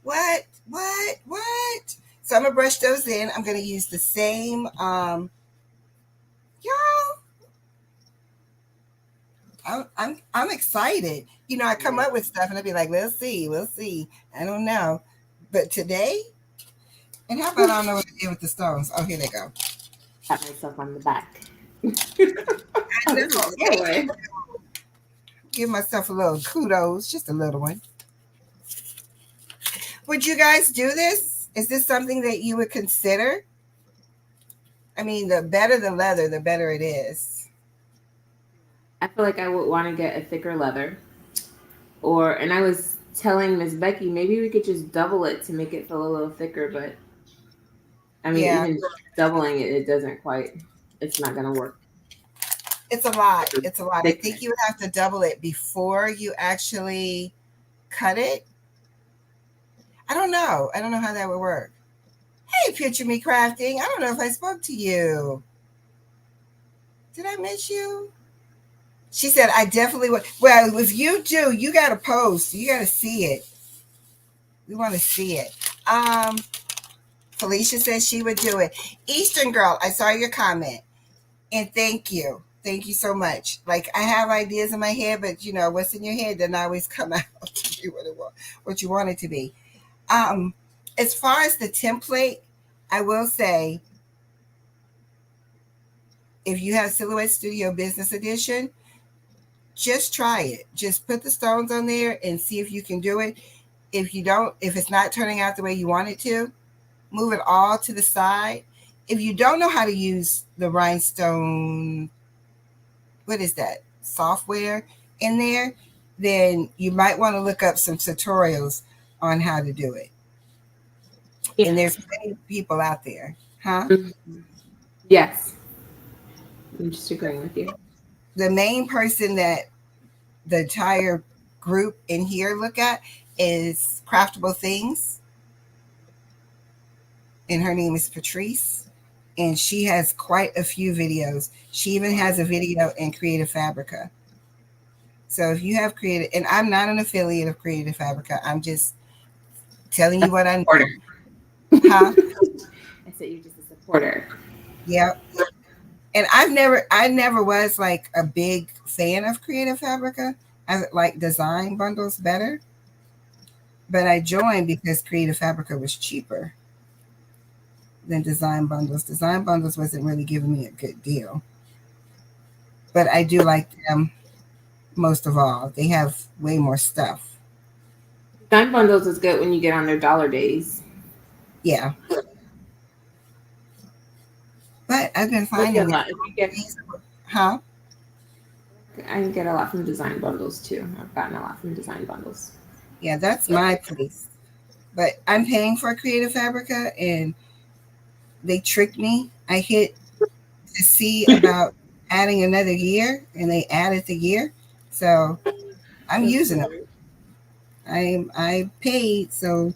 What? What? What? So I'm gonna brush those in. I'm gonna use the same y'all. I'm excited. You know, I come up with stuff and I'd be like, we'll see, we'll see. I don't know. But today, and how about I don't know what to do with the stones? Oh, here they go. Pat myself on the back. I Oh, know. this is a Thank giveaway. you. Give myself a little kudos, just a little one. Would you guys do this? Is this something that you would consider? I mean, the better the leather, the better it is. I feel like I would want to get a thicker leather. And I was telling Miss Becky, maybe we could just double it to make it feel a little thicker, but I mean, Yeah, even doubling it, it doesn't quite. It's not gonna work. it's a lot. It's a lot. I think Thickness. you would have to double it before you actually cut it. I don't know. I don't know how that would work. Hey, Picture Me Crafting. I don't know if I spoke to you. Did I miss you? She said, I definitely would. Well, if you do, you got to post. You got to see it. We want to see it. Felicia says she would do it. Eastern Girl, I saw your comment. And thank you. Thank you so much. Like, I have ideas in my head, but you know, what's in your head doesn't always come out to be what you want it to be. Um, as far as the template, I will say, if you have Silhouette Studio Business Edition, just try it. Just put the stones on there and see if you can do it. If you don't, if it's not turning out the way you want it to, move it all to the side. If you don't know how to use the rhinestone, what is that, software in there, then you might want to look up some tutorials on how to do it. Yeah. And there's many people out there, huh? Mm-hmm. Yes. I'm just agreeing with you. The main person that the entire group in here look at is Craftable Things, and her name is Patrice, and she has quite a few videos. She even has a video in Creative Fabrica. So if you have Creative, and I'm not an affiliate of Creative Fabrica, I'm just telling you what I know. Huh? I said you're just a supporter. Yep. And I never was like a big fan of Creative Fabrica. I like design bundles better. But I joined because Creative Fabrica was cheaper than design bundles. Design bundles wasn't really giving me a good deal. But I do like them most of all. They have way more stuff. Design bundles is good when you get on their dollar days. Yeah. But I've been I get finding a lot. If you get, huh? I get a lot from design bundles too. I've gotten a lot from design bundles. Yeah, that's my place. But I'm paying for Creative Fabrica and they tricked me. I hit to see about adding another year and they added the year. So I'm That's using them. cool. I paid, so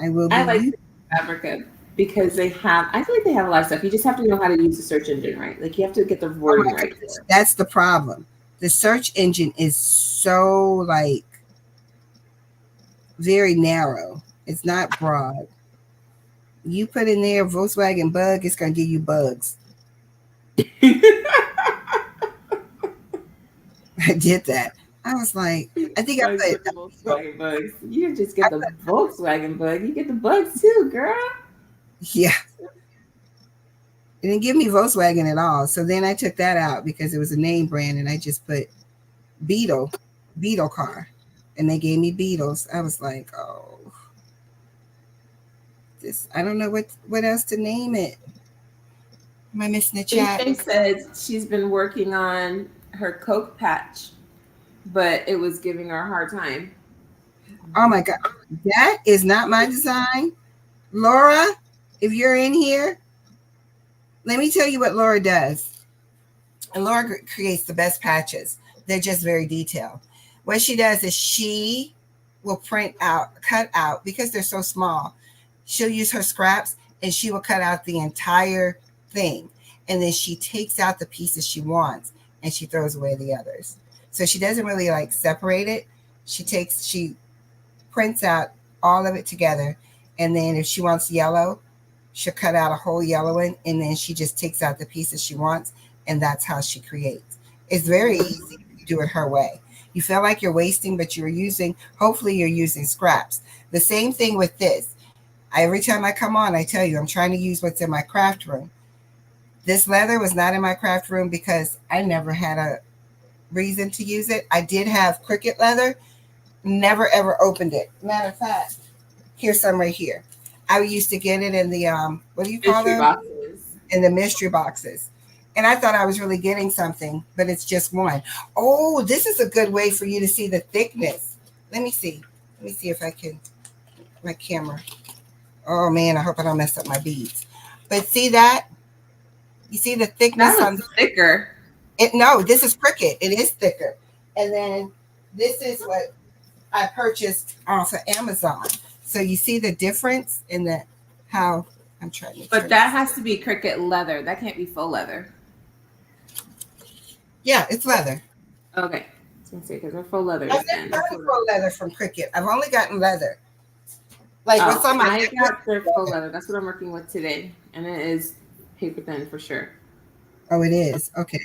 I will be I like using. Fabrica because they have. I feel like they have a lot of stuff. You just have to know how to use the search engine right. Like you have to get the Oh wording my right. goodness, that's the problem. The search engine is so like very narrow. It's not broad. You put in there Volkswagen bug, it's gonna give you bugs. I did that. I was like, I think I Bugs put with the Volkswagen bugs. You just I get the Volkswagen bug. You get the bugs too, girl. yeah. It didn't give me Volkswagen at all. So then I took that out because it was a name brand and I just put Beetle, Beetle car. And they gave me Beetles. I was like, oh, this I don't know what else to name it. Am I missing the chat? She said she's been working on her Coke patch, but it was giving her a hard time. Oh my god. That is not my design. Laura, if you're in here, let me tell you what Laura does. And Laura creates the best patches. They're just very detailed. What she does is she will cut out, because they're so small, she'll use her scraps and she will cut out the entire thing. And then she takes out the pieces she wants and she throws away the others. So she doesn't really like separate it. She prints out all of it together. And then if she wants yellow, she'll cut out a whole yellow one. And then she just takes out the pieces she wants. And that's how she creates. It's very easy to do it her way. You feel like you're wasting, but hopefully you're using scraps. The same thing with this. Every time I come on, I tell you, I'm trying to use what's in my craft room. This leather was not in my craft room because I never had a reason to use it. I did have Cricut leather, never ever opened it. Matter of fact, here's some right here. I used to get it in the, what do you call them? Boxes. In the mystery boxes. And I thought I was really getting something, but it's just one. Oh, this is a good way for you to see the thickness. Let me see. Let me see if I can, my camera. Oh man, I hope I don't mess up my beads. But see that? You see the That thickness on looks thicker. it? No, this is Cricut. It is thicker. And then this is what I purchased off of Amazon. So you see the difference in the how I'm trying to But turn that this. has to be Cricut leather. That can't be faux leather. Yeah, it's leather. Okay. I was gonna say because our faux leather I've is never thin. gotten faux leather from Cricut. I've only gotten leather. Like what's Oh, on my I necklace got their is faux leather. leather. That's what I'm working with today, and it is paper thin for sure. Oh, it is. Okay.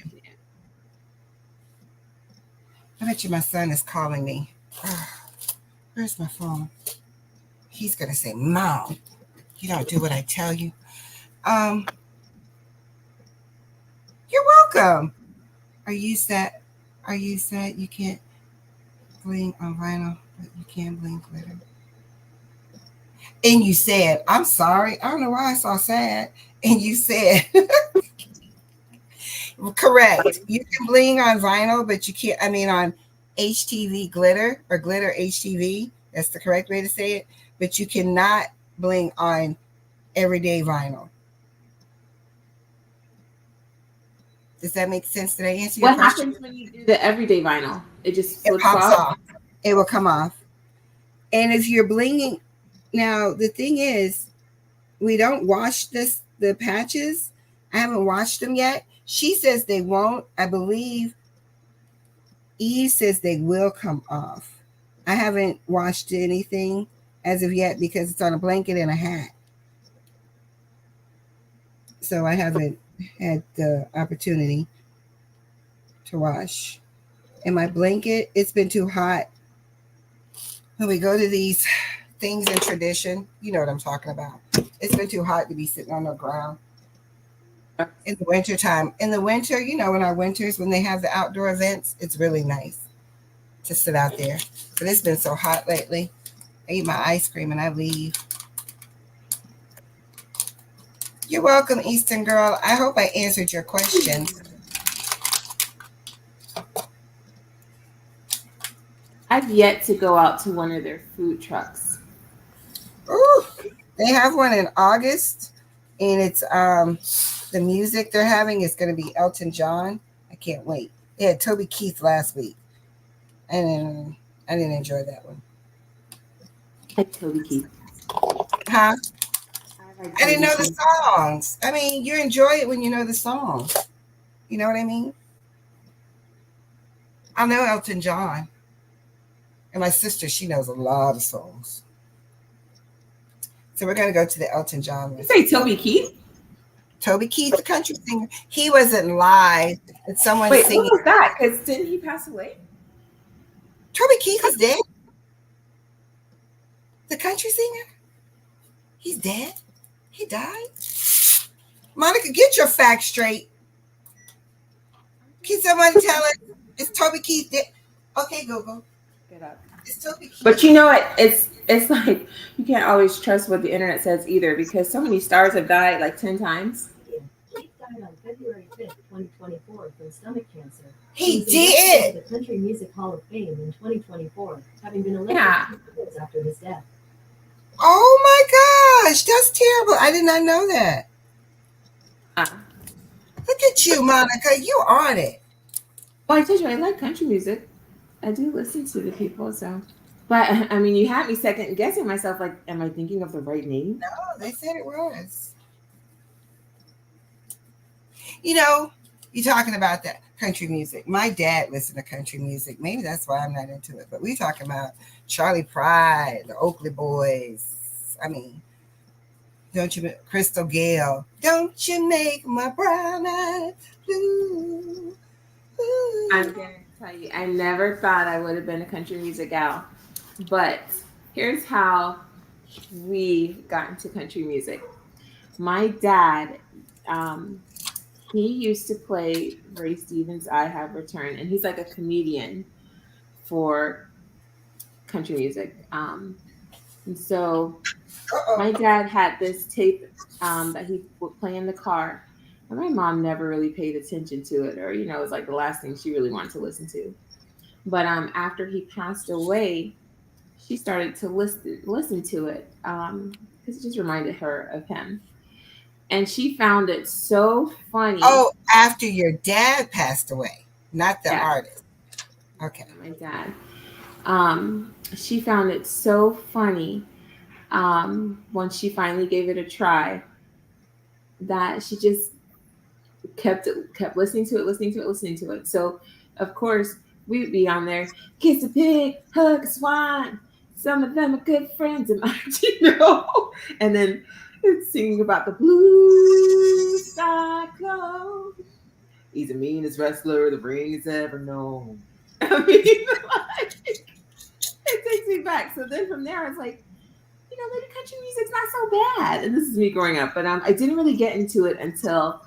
I bet you my son is calling me. Where's my phone? He's gonna say, "Mom, you don't do what I tell you." Um, you're welcome. Are you set? Are you set? You can't bling on vinyl, but you can bling glitter. And you said, "I'm sorry." I don't know why I saw sad. And you said, "Correct. You can bling on vinyl, but you can't. I mean, on HTV glitter or glitter HTV. That's the correct way to say it. But you cannot bling on everyday vinyl." Does that make sense? Did I answer your What question? happens when you do the everyday vinyl? It just It flips pops off. off. It will come off. And if you're blinging, now the thing is, we don't wash the patches. I haven't washed them yet. She says they won't. I believe Eve says they will come off. I haven't washed anything as of yet because it's on a blanket and a hat. So I haven't had the opportunity to wash. And my blanket, it's been too hot. When we go to these things in tradition, you know what I'm talking about. It's been too hot to be sitting on the ground in the winter time. In the winter, you know, in our winters when they have the outdoor events, it's really nice to sit out there. But it's been so hot lately. I eat my ice cream and I leave. You're welcome, Eastern Girl. I hope I answered your questions. I've yet to go out to one of their food trucks. Ooh, they have one in August, and it's the music they're having is going to be Elton John. I can't wait. They had Toby Keith last week, and I didn't enjoy that one. Like Toby Keith. Huh? I like I didn't Toby know the Keith. songs. I mean, you enjoy it when you know the songs. You know what I mean? I know Elton John, and my sister, she knows a lot of songs. So we're gonna go to the Elton John You list. say Toby Keith? Toby Keith, the country singer, he wasn't live. It's someone Wait, what singing. was that? Because didn't he pass away? Toby Keith is dead. The country singer, he's dead. He died. Monica, get your facts straight. Can somebody tell us? Is Toby Keith dead? Okay, Google. Get up. Is Toby Keith? But you know what? It's like you can't always trust what the internet says either because so many stars have died like 10 times. Keith died on February 5th, 2024 from stomach cancer. He was inducted into did. the Country Music Hall of Fame in 2024, having been elected Yeah. 2 years after his death. Oh my gosh, that's terrible. I did not know that. Look at you, Monica. You on it. Well, I told you I like country music. I do listen to the people, so. But I mean, you had me second guessing myself. Like, am I thinking of the right name? No, they said it was. You know, you're talking about that country music. My dad listened to country music. Maybe that's why I'm not into it. But we talking about Charlie Pride, the Oakley Boys. I mean, don't you, Crystal Gale? Don't you make my brown eyes blue? I'm gonna tell you, I never thought I would have been a country music gal, but here's how we got into country music. My dad, he used to play Ray Stevens' "I Have Returned," and he's like a comedian for country music. And so my dad had this tape that he would play in the car. And my mom never really paid attention to it, or it was like the last thing she really wanted to listen to. But after he passed away, she started to listen to it because it just reminded her of him. and she found it so funny. Oh, after your dad passed away, not the Yeah. artist. Okay. My dad. She found it so funny once she finally gave it a try that she just kept listening to it. So of course we'd be on there, kiss a pig, hug a swan. Some of them are good friends of mine, and then it's singing about the blue sky clothes. He's the meanest wrestler the ring has ever known. I mean, like, it takes me back. So then from there, I was like, maybe country music's not so bad. And this is me growing up, but I didn't really get into it until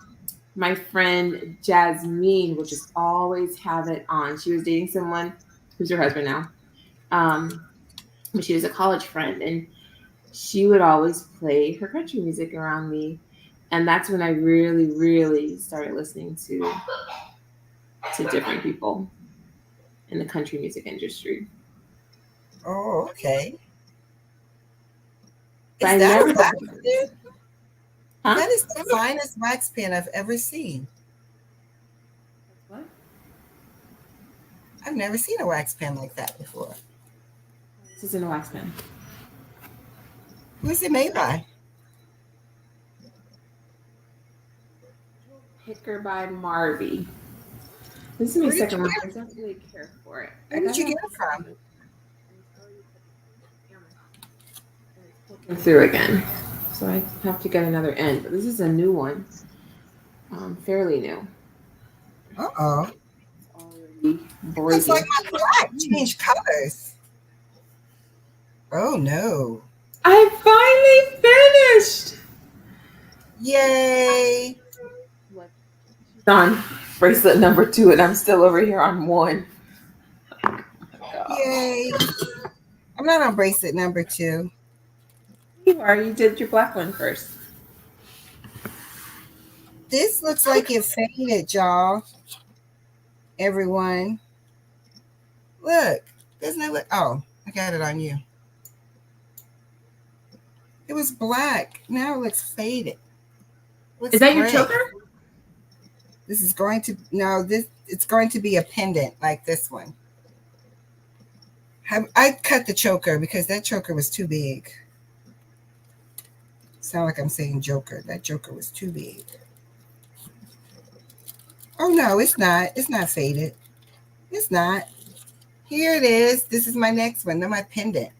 my friend Jasmine would just always have it on. She was dating someone who's her husband now, but she was a college friend, and she would always play her country music around me, and that's when I really, really started listening to different people in the country music industry. Oh, okay. But Is that a wax pen? Huh? That is the finest wax pen I've ever seen. What? I've never seen a wax pen like that before. This isn't a wax pen. Who is it made by? Picker by Marby. This is my second one. I don't really care for it. Where did you get it from? Through again, so I have to get another end. But this is a new one, fairly new. Uh-oh. Already Looks like my black changed colors. Oh no! I finally finished. Yay! On bracelet number 2, and I'm still over here on 1. Yay! I'm not on bracelet number 2. You are. You did your black one first. This looks like it faded, y'all. Everyone. Look. Doesn't it look? Oh, I got it on you. It was black. Now it looks faded. Is that your choker? This is going to, no, it's going to be a pendant like this one. I cut the choker because that choker was too big. Sound like I'm saying joker. That joker was too big. Oh no, it's not. It's not faded. It's not. Here it is. This is my next one. Now my pendant.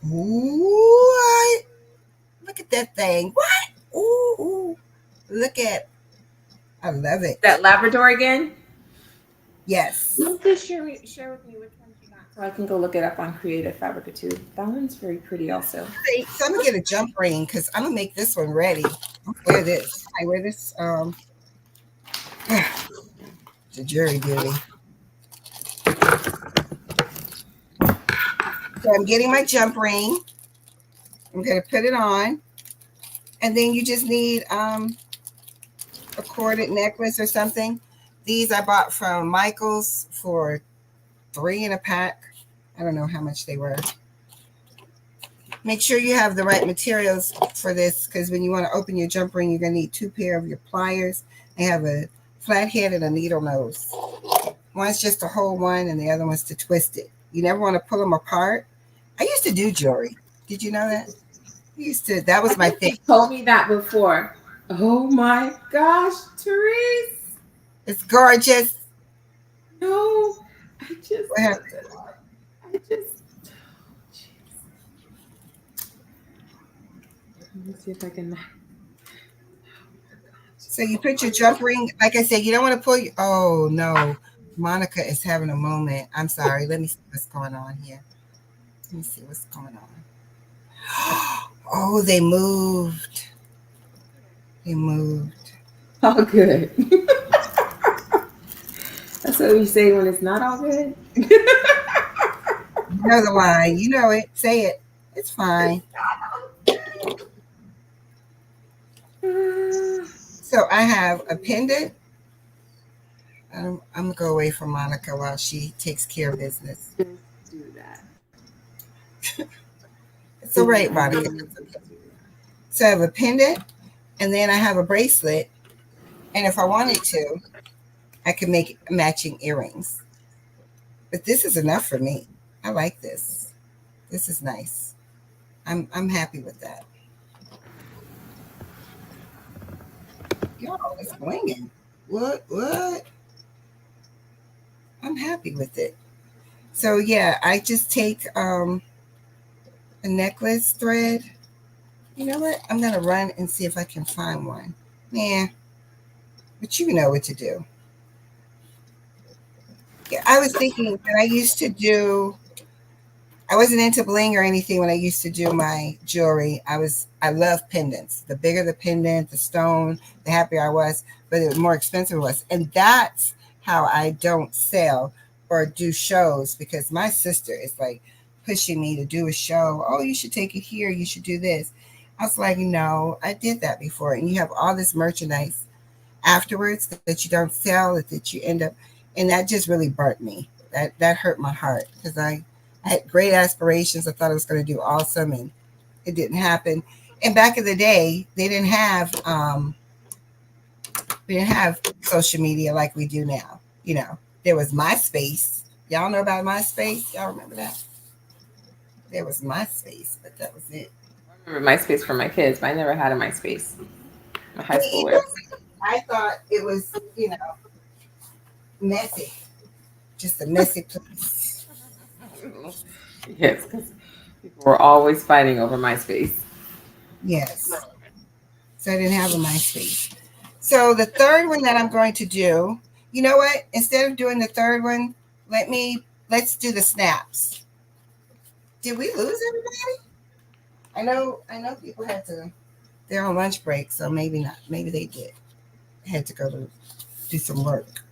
What? Look at that thing. What? Ooh. Look at. I love it. That Labrador again? Yes. Just share with me which one you got so I can go look it up on Creative Fabrica too. That one's very pretty also. So I'm gonna get a jump ring because I'm gonna make this one ready. I'll wear this. I wear this. It's a jury beauty. So I'm getting my jump ring. I'm gonna put it on, and then you just need a corded necklace or something. These I bought from Michael's for 3 in a pack. I don't know how much they were. Make sure you have the right materials for this because when you want to open your jump ring, you're going to need 2 pair of your pliers. They have a flat head and a needle nose. One's just to hold one and the other one's to twist it. You never want to pull them apart. I used to do jewelry. Did you know that? That was my thing. You told me that before. Oh my gosh, Therese. It's gorgeous. No, What happened? Let me see if I can. So you put your jump ring, like I said, you don't want to pull your, oh no, Monica is having a moment. I'm sorry. Let me see what's going on here. Let me see what's going on. Oh, they moved. They moved. All good. That's what we say when it's not all good. You know the line. You know it. Say it. It's fine. So I have a pendant. I'm going to go away from Monica while she takes care of business. Do that. It's all right, Monica. So I have a pendant, And then I have a bracelet. And if I wanted to, I could make matching earrings. But this is enough for me. I like this. This is nice. I'm happy with that. Y'all, it's blinging. What? I'm happy with it. So yeah, I just take a necklace thread. You know what? I'm gonna run and see if I can find one. Yeah, but you know what to do. Yeah, I was thinking that I wasn't into bling or anything when I used to do my jewelry. I love pendants. The bigger the pendant, the stone, the happier I was, but the more expensive it was. And that's how I don't sell or do shows, because my sister is like pushing me to do a show. Oh, you should take it here. You should do this. I was like, no, I did that before. And you have all this merchandise afterwards that you don't sell, that you end up, and that just really burnt me. That hurt my heart, because I had great aspirations. I thought I was going to do awesome, and it didn't happen. And back in the day, we didn't have social media like we do now. You know, there was MySpace. Y'all know about MySpace? Y'all remember that? There was MySpace, but that was it. I remember MySpace for my kids, but I never had a MySpace. My high Me schoolers. either. I thought it was, messy, just a messy place. Yes, because people were always fighting over MySpace. Yes. So I didn't have a MySpace. So the third one that I'm going to do, you know what? Instead of doing the third one, let's do the snaps. Did we lose everybody? I know people they're on lunch break, so maybe not. Maybe they did. Had to go to do some work.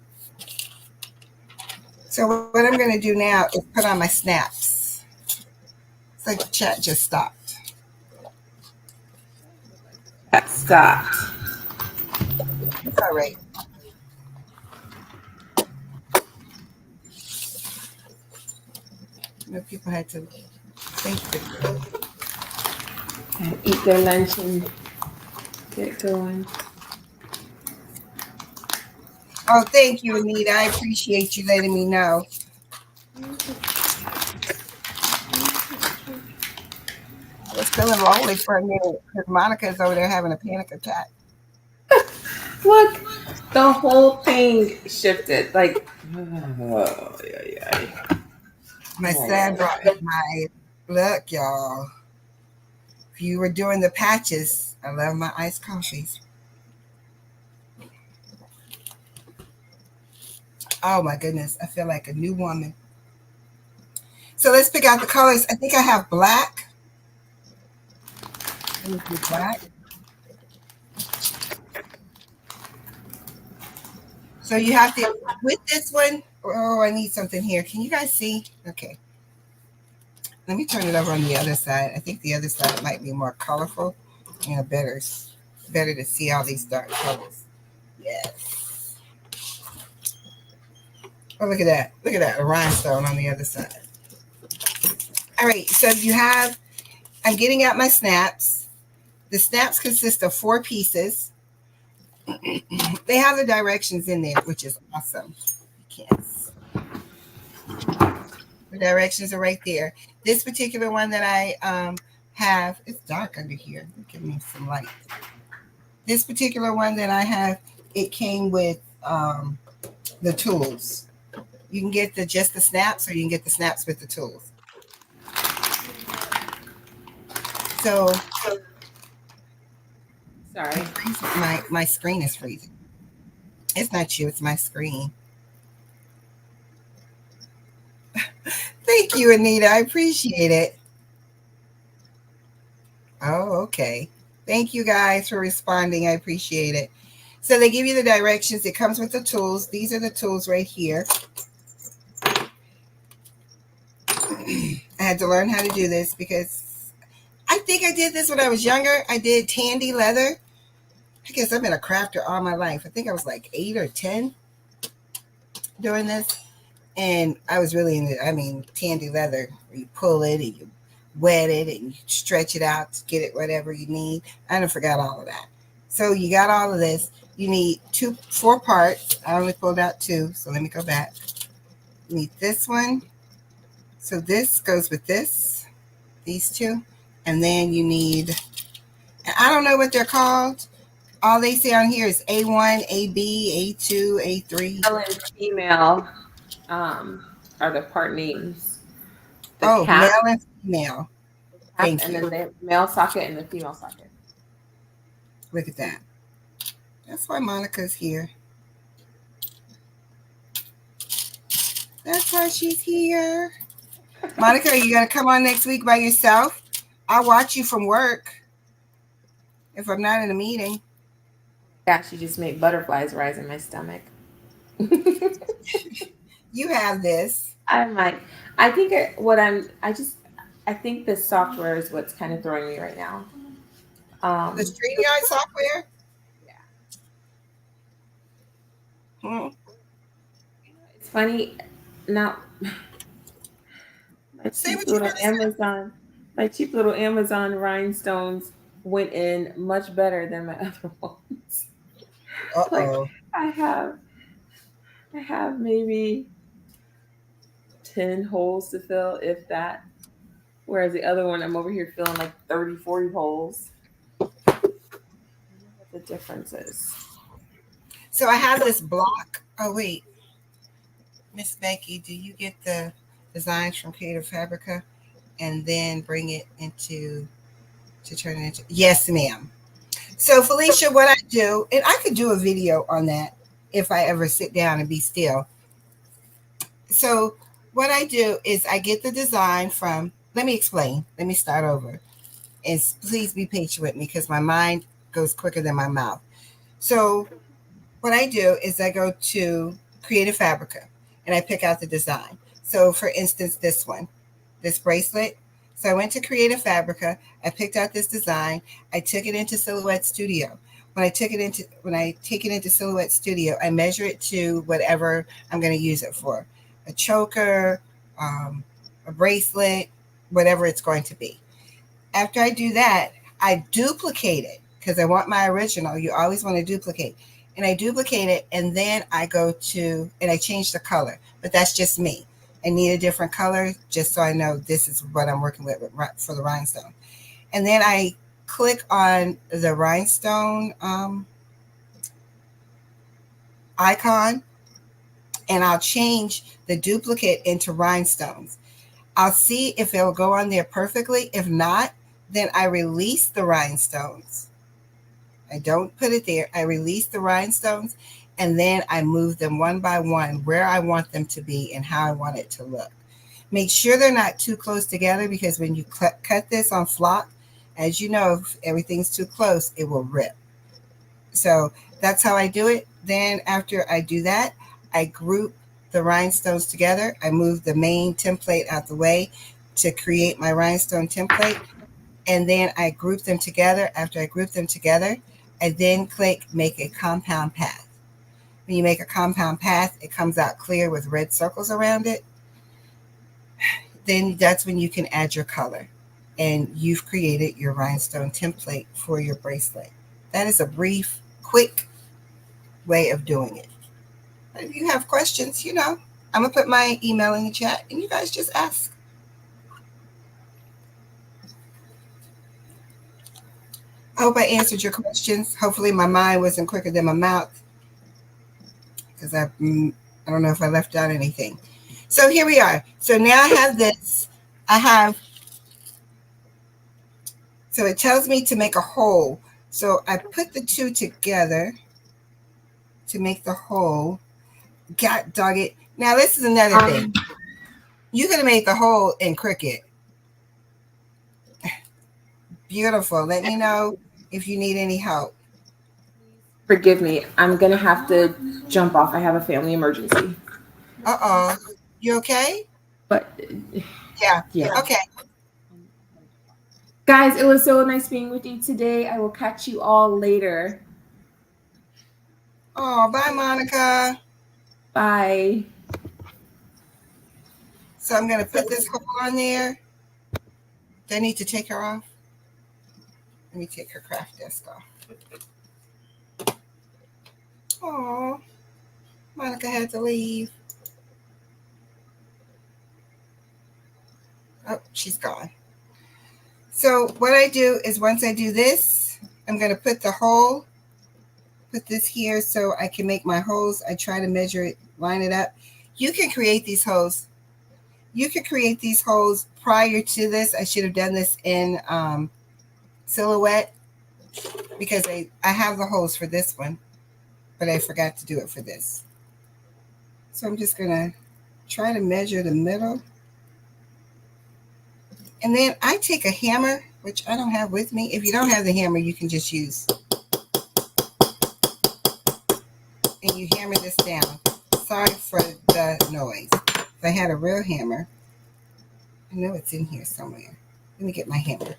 So what I'm going to do now is put on my snaps. It's like the chat just stopped. That stopped. It's all right. People had to think. And eat their lunch and get going. Oh, thank you, Anita. I appreciate you letting me know. I was feeling lonely for a minute because Monica's over there having a panic attack. Look, the whole thing shifted. Like, oh, yeah. My son brought me look, y'all. If you were doing the patches, I love my iced coffees. Oh my goodness, I feel like a new woman. So let's pick out the colors. I think I have black. Let me do black. So you have to, with this one, oh, I need something here. Can you guys see? Okay. Let me turn it over on the other side. I think the other side might be more colorful and better to see all these dark colors. Yes. Oh, look at that. Look at that. A rhinestone on the other side. All right. So I'm getting out my snaps. The snaps consist of 4 pieces. They have the directions in there, which is awesome. Yes. The directions are right there. This particular one that I have, it's dark under here. Give me some light. This particular one that I have, it came with the tools. You can get just the snaps, or you can get the snaps with the tools. So Sorry. My screen is freezing. It's not you, it's my screen. Thank you, Anita. I appreciate it. Oh, okay. Thank you guys for responding. I appreciate it. So they give you the directions. It comes with the tools. These are the tools right here. I had to learn how to do this because I think I did this when I was younger. I did tandy leather. I guess I've been a crafter all my life. I think I was like 8 or 10 doing this. And I was really into, tandy leather. You pull it and you wet it and you stretch it out to get it whatever you need. I done forgot all of that. So you got all of this. You need 4 parts. I only pulled out 2, so let me go back. You need this one. So this goes with this, these 2. And then you need, and I don't know what they're called. All they say on here is A1, AB, A2, A3. Male and female are the part names. The Oh, male cap, and female. Thank and you. then the male socket and the female socket. Look at that. That's why Monica's here. That's why she's here. Monica, are you going to come on next week by yourself? I'll watch you from work if I'm not in a meeting. Gosh, you just made butterflies rise in my stomach. You have this. I might. I think I think the software is what's kind of throwing me right now. The StreamYard software? Yeah. It's funny. Now, my Say cheap what you're little going to say. My cheap little Amazon rhinestones went in much better than my other ones. Like Uh-oh. I have maybe 10 holes to fill, if that. Whereas the other one, I'm over here filling like 30, 40 holes. I wonder what the difference is. So I have this block. Oh, wait. Miss Becky, do you get the designs from Creative Fabrica and then bring it into, to turn it into? Yes, ma'am. So Felicia, what I do, and I could do a video on that if I ever sit down and be still. So what I do is I get the design from, let me explain. Let me start over. And please be patient with me because my mind goes quicker than my mouth. So what I do is I go to Creative Fabrica and I pick out the design. So for instance, this one, this bracelet. So I went to Creative Fabrica. I picked out this design. I took it into Silhouette Studio. When I take it into Silhouette Studio, I measure it to whatever I'm going to use it for. A choker, a bracelet, whatever it's going to be. After I do that, I duplicate it because I want my original. You always want to duplicate. And I duplicate it, and then I go to, and I change the color. But that's just me. I need a different color just so I know this is what I'm working with for the rhinestone. And then I click on the rhinestone icon, and I'll change the duplicate into rhinestones. I'll see if it'll go on there perfectly. If not, then I release the rhinestones. I don't put it there. I release the rhinestones, and then I move them one by one where I want them to be and how I want it to look. Make sure they're not too close together because when you cut this on flock, as you know, if everything's too close, it will rip. So that's how I do it. Then after I do that, I group the rhinestones together. I move the main template out the way to create my rhinestone template. And then I group them together. After I group them together, I then click make a compound path. When you make a compound path, it comes out clear with red circles around it. Then that's when you can add your color. And you've created your rhinestone template for your bracelet. That is a brief, quick way of doing it. If you have questions, I'm going to put my email in the chat and you guys just ask. I hope I answered your questions. Hopefully my mind wasn't quicker than my mouth because I don't know if I left out anything. So here we are. So now I have this. So it tells me to make a hole. So I put the two together to make the hole. God dog it. Now this is another thing. You're going to make the hole in Cricut. Beautiful. Let me know if you need any help. Forgive me. I'm going to have to jump off. I have a family emergency. Uh-oh. You okay? But Yeah. yeah. Okay. Guys, it was so nice being with you today. I will catch you all later. Oh, bye, Monica. Bye. So I'm going to put this hole on there. Do I need to take her off? Let me take her craft desk off. Oh, Monica had to leave. Oh, she's gone. So what I do is once I do this, I'm going to put the hole, put this here so I can make my holes. I try to measure it, line it up. You can create these holes. You could create these holes prior to this. I should have done this in Silhouette because I have the holes for this one, but I forgot to do it for this. So I'm just going to try to measure the middle. And then I take a hammer, which I don't have with me. If you don't have the hammer, you can just use. And you hammer this down. Sorry for the noise. If I had a real hammer, I know it's in here somewhere. Let me get my hammer.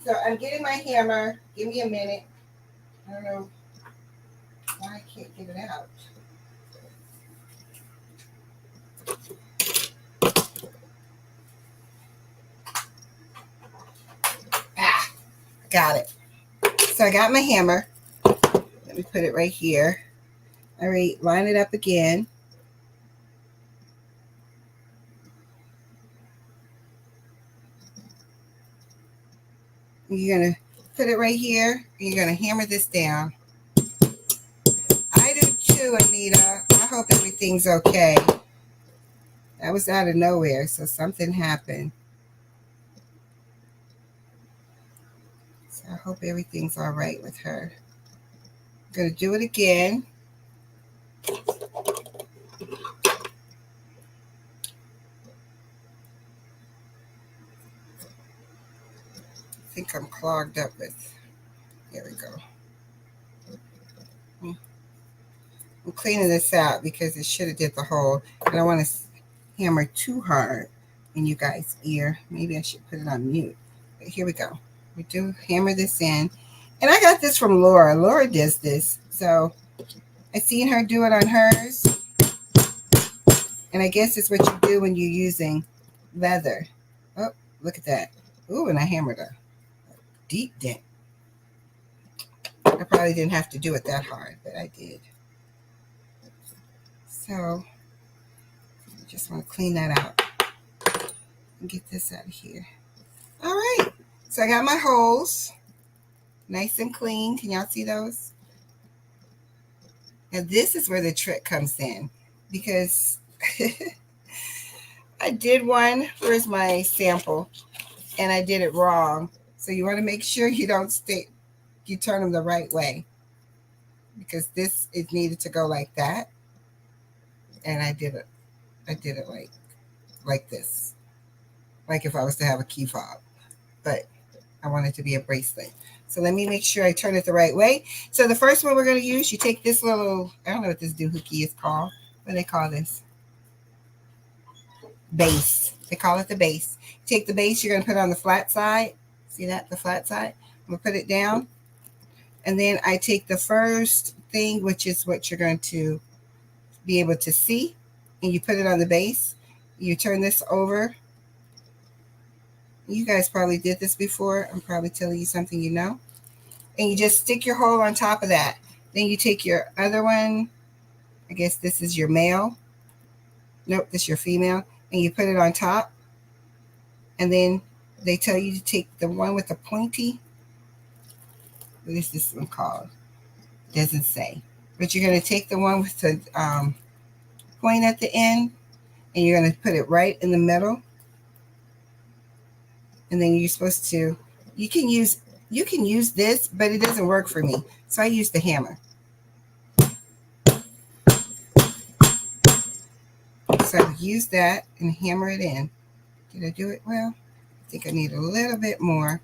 So I'm getting my hammer. Give me a minute. I don't know why I can't get it out. Ah, got it. So I got my hammer. Let me put it right here. All right, line it up again. You're going to put it right here. And you're going to hammer this down. I do too, Anita. I hope everything's okay. That was out of nowhere, so something happened. So I hope everything's all right with her. I'm going to do it again. I think I'm clogged up with, there we go. I'm cleaning this out because it should have did the hole. I don't want to hammer too hard in you guys' ear. Maybe I should put it on mute. But here we go. We do hammer this in. And I got this from Laura. Laura does this. So I seen her do it on hers. And I guess it's what you do when you're using leather. Oh, look at that. Ooh, and I hammered a deep dent. I probably didn't have to do it that hard, but I did. So I just want to clean that out and get this out of here. All right. So I got my holes nice and clean. Can y'all see those? And this is where the trick comes in because I did one. Where's my sample? And I did it wrong. So you want to make sure you don't stick. You turn them the right way because this is needed to go like that. And I did it like this, like if I was to have a key fob, but I want it to be a bracelet. So let me make sure I turn it the right way. So the first one we're going to use, you take this little, I don't know what this doohickey is called. What do they call this? Base. They call it the base. Take the base, you're going to put it on the flat side. See that? The flat side. I'm going to put it down. And then I take the first thing, which is what you're going to be able to see, and you put it on the base. You turn this over. You guys probably did this before. I'm probably telling you something you know. And you just stick your hole on top of that. Then you take your other one. I guess this is your male. Nope, this is your female. And you put it on top. And then they tell you to take the one with the pointy. What is this one called? Doesn't say. But you're going to take the one with the point at the end. And you're going to put it right in the middle. And then you're supposed to, you can use this, but it doesn't work for me. So I use the hammer. So I use that and hammer it in. Did I do it well? I think I need a little bit more.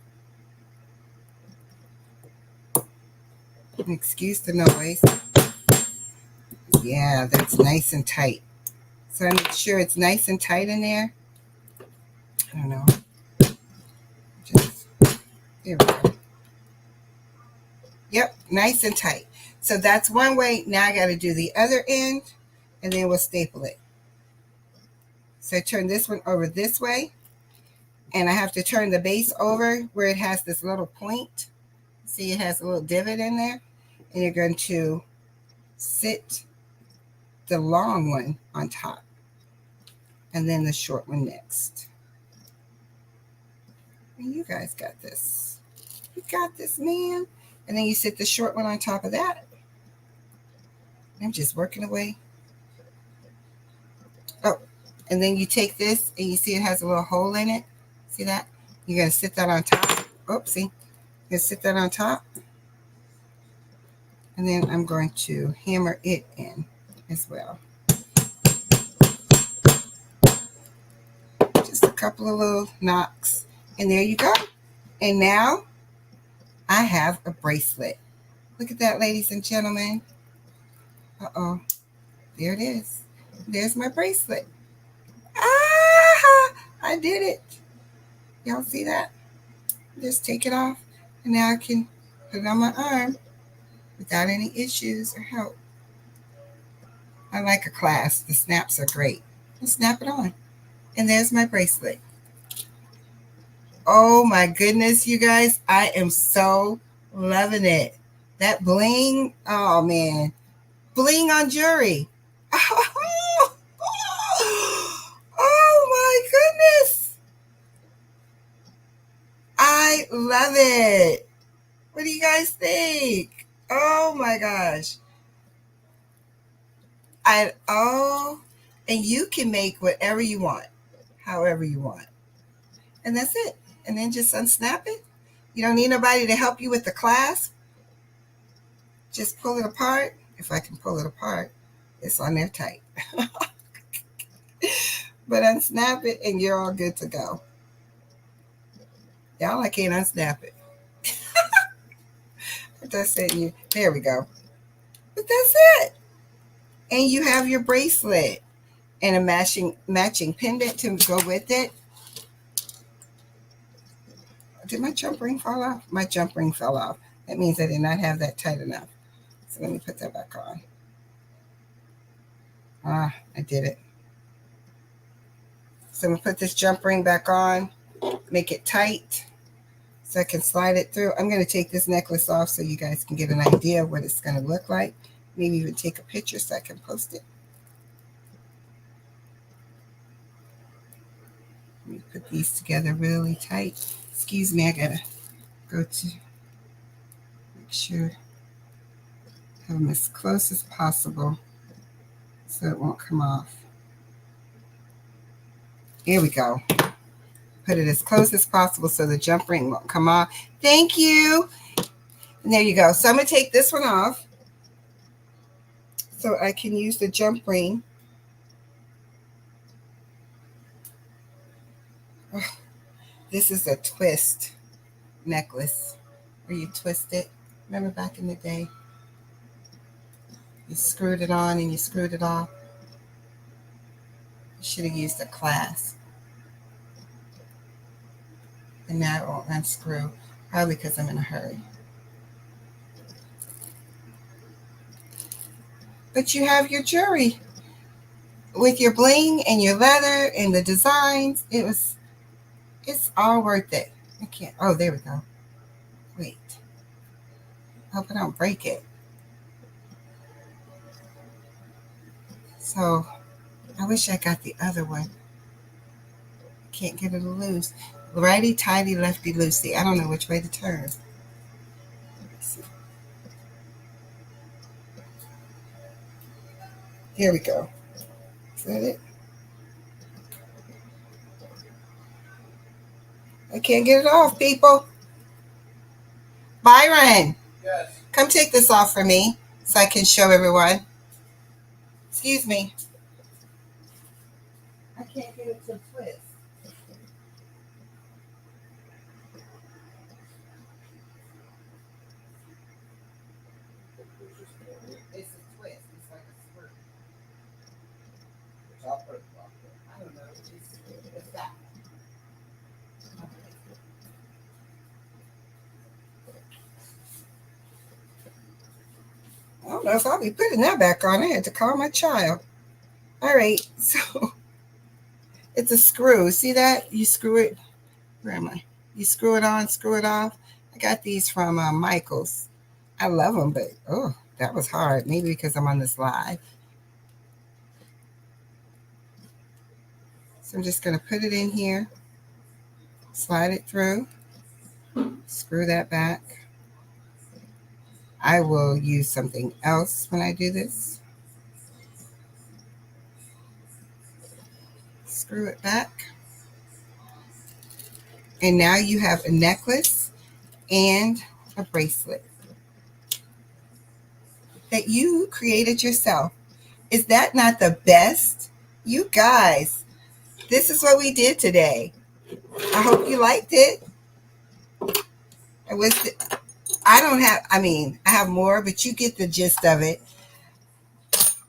Excuse the noise. Yeah, that's nice and tight. So I make sure it's nice and tight in there. I don't know. Just, there we go. Yep, nice and tight. So that's one way. Now I got to do the other end, and then we'll staple it. So turn this one over this way, and I have to turn the base over where it has this little point. See, it has a little divot in there, and you're going to sit the long one on top, and then the short one next. And you guys got this. You got this, man. And then you sit the short one on top of that. I'm just working away. Oh, and then you take this, and you see it has a little hole in it. See that? You're going to sit that on top. Oopsie. You're going to sit that on top. And then I'm going to hammer it in as well. Just a couple of little knocks. And there you go. And now I have a bracelet. Look at that, ladies and gentlemen. Uh-oh. There it is. There's my bracelet. Ah! I did it. Y'all see that? Just take it off. And now I can put it on my arm without any issues or help. I like a clasp. The snaps are great. I'll snap it on. And there's my bracelet. Oh my goodness, you guys. I am so loving it. That bling. Oh man. Bling on jewelry. Oh my goodness. I love it. What do you guys think? Oh my gosh. And you can make whatever you want, however you want. And that's it. And then just unsnap it. You don't need nobody to help you with the clasp. Just pull it apart. If I can pull it apart, it's on there tight. But unsnap it and you're all good to go. Y'all, I can't unsnap it. That's it. There we go. But that's it. And you have your bracelet and a matching pendant to go with it. Did my jump ring fall off? My jump ring fell off. That means I did not have that tight enough. So let me put that back on. Ah, I did it. So I'm going to put this jump ring back on, make it tight so I can slide it through. I'm going to take this necklace off so you guys can get an idea of what it's going to look like. Maybe even take a picture so I can post it. Let me put these together really tight. Excuse me, I got to go to make sure I have them as close as possible so it won't come off. Here we go. Put it as close as possible so the jump ring won't come off. Thank you. And there you go. So I'm going to take this one off so I can use the jump ring. Oh, this is a twist necklace where you twist it. Remember back in the day? You screwed it on and you screwed it off. You should have used a clasp. And now it won't unscrew, probably because I'm in a hurry. But you have your jewelry with your bling and your leather and the designs. It's all worth it. I can't, oh, there we go. Wait. Hope I don't break it. So I wish I got the other one. Can't get it loose. Righty tighty, lefty loosey. I don't know which way to turn. Here we go. Is that it? I can't get it off, people. Byron. Yes. Come take this off for me so I can show everyone. Excuse me. I can't get it to twist. It's a twist. It's like a squirt. I don't know. It's that. I don't know if I'll be putting that back on. I had to call my child. All right, so it's a screw. See that? You screw it. Where am I? You screw it on, screw it off. I got these from Michael's. I love them, but oh, that was hard. Maybe because I'm on this live. So I'm just going to put it in here, slide it through, screw that back. I will use something else when I do this. Screw it back. And now you have a necklace and a bracelet that you created yourself. Is that not the best? You guys, this is what we did today. I hope you liked it. I have more, but you get the gist of it.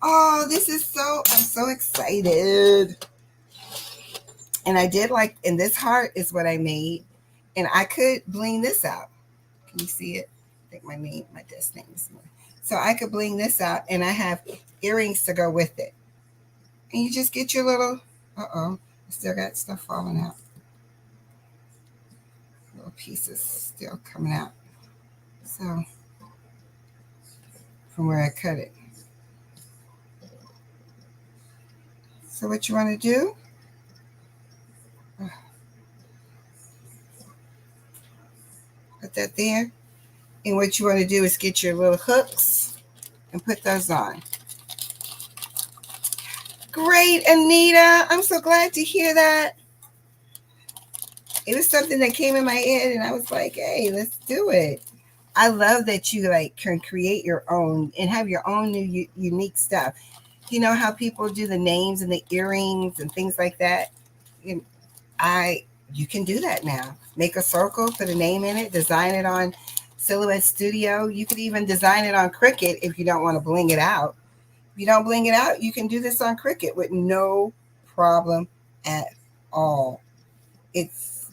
Oh, I'm so excited. And I did and this heart is what I made. And I could bling this out. Can you see it? I think my desk name is more. So I could bling this out, and I have earrings to go with it. And you just get your little, I still got stuff falling out. Little pieces still coming out. So, from where I cut it. So what you want to do? Put that there. And what you want to do is get your little hooks and put those on. Great, Anita. I'm so glad to hear that. It was something that came in my head, and I was like, hey, let's do it. I love that you can create your own and have your own new unique stuff. You know how people do the names and the earrings and things like that? You can do that now. Make a circle, put a name in it, design it on Silhouette Studio. You could even design it on Cricut if you don't want to bling it out. If you don't bling it out, you can do this on Cricut with no problem at all. It's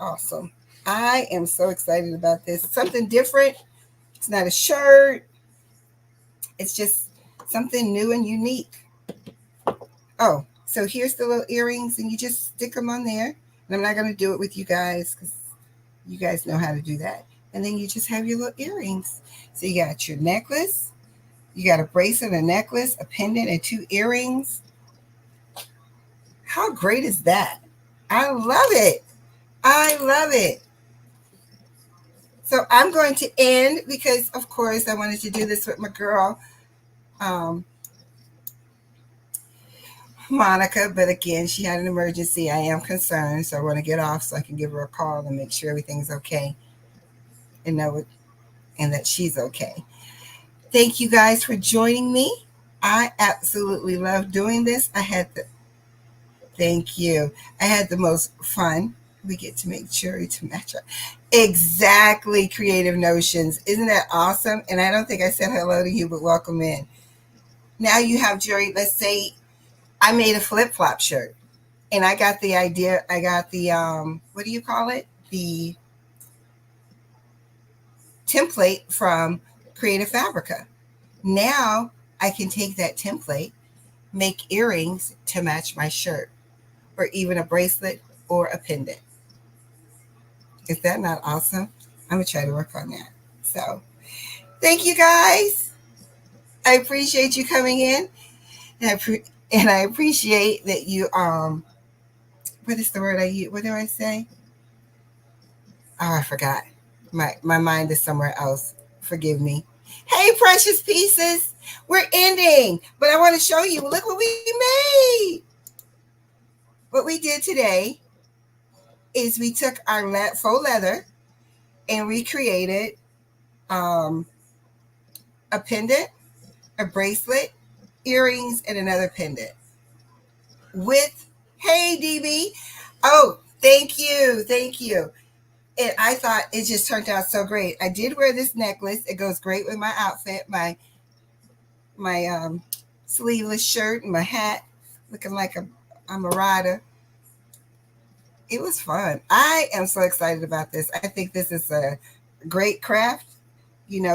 awesome. I am so excited about this. Something different. It's not a shirt. It's just something new and unique. Oh, so here's the little earrings, and you just stick them on there. And I'm not going to do it with you guys because you guys know how to do that. And then you just have your little earrings. So you got your necklace. You got a bracelet, a necklace, a pendant, and 2 earrings. How great is that? I love it. I love it. So I'm going to end because, of course, I wanted to do this with my girl, Monica. But again, she had an emergency. I am concerned. So I want to get off so I can give her a call and make sure everything's okay and that she's okay. Thank you guys for joining me. I absolutely love doing this. Thank you. I had the most fun. We get to make jewelry to match up. Exactly, Creative Notions. Isn't that awesome? And I don't think I said hello to you, but welcome in. Now you have jewelry. Let's say I made a flip-flop shirt. And I got the idea. I got the, what do you call it? The template from Creative Fabrica. Now I can take that template, make earrings to match my shirt, or even a bracelet or a pendant. Is that not awesome? I'm going to try to work on that. So thank you guys. I appreciate you coming in. And I appreciate that you, what is the word I use? What do I say? Oh, I forgot. My mind is somewhere else. Forgive me. Hey, precious pieces. We're ending, but I want to show you. Look what we made. What we did today is we took our faux leather and we created a pendant, a bracelet, earrings, and another pendant with, hey, DB. Oh, thank you. Thank you. And I thought it just turned out so great. I did wear this necklace. It goes great with my outfit, my sleeveless shirt and my hat, looking like I'm a rider. It was fun. I am so excited about this. I think this is a great craft.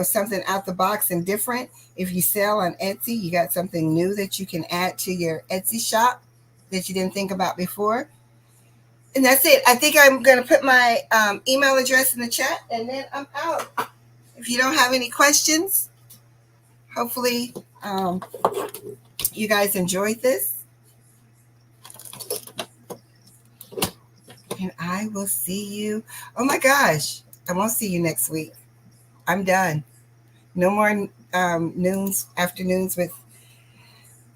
something out the box and different. If you sell on Etsy, you got something new that you can add to your Etsy shop that you didn't think about before. And that's it. I think I'm going to put my email address in the chat, and then I'm out. If you don't have any questions, hopefully you guys enjoyed this. And I will see you. Oh my gosh, I won't see you next week. I'm done. No more afternoons with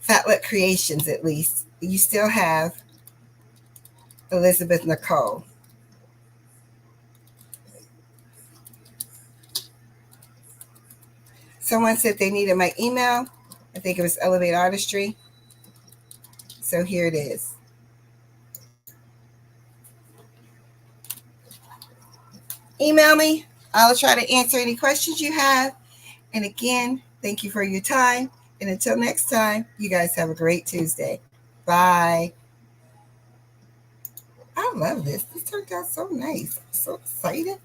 Fatlet Creations, at least. You still have Elizabeth Nicole. Someone said they needed my email. I think it was Elevate Artistry. So here it is. Email me. I'll try to answer any questions you have. And again, thank you for your time. And until next time, you guys have a great Tuesday. Bye. I love this. This turned out so nice. I'm so excited.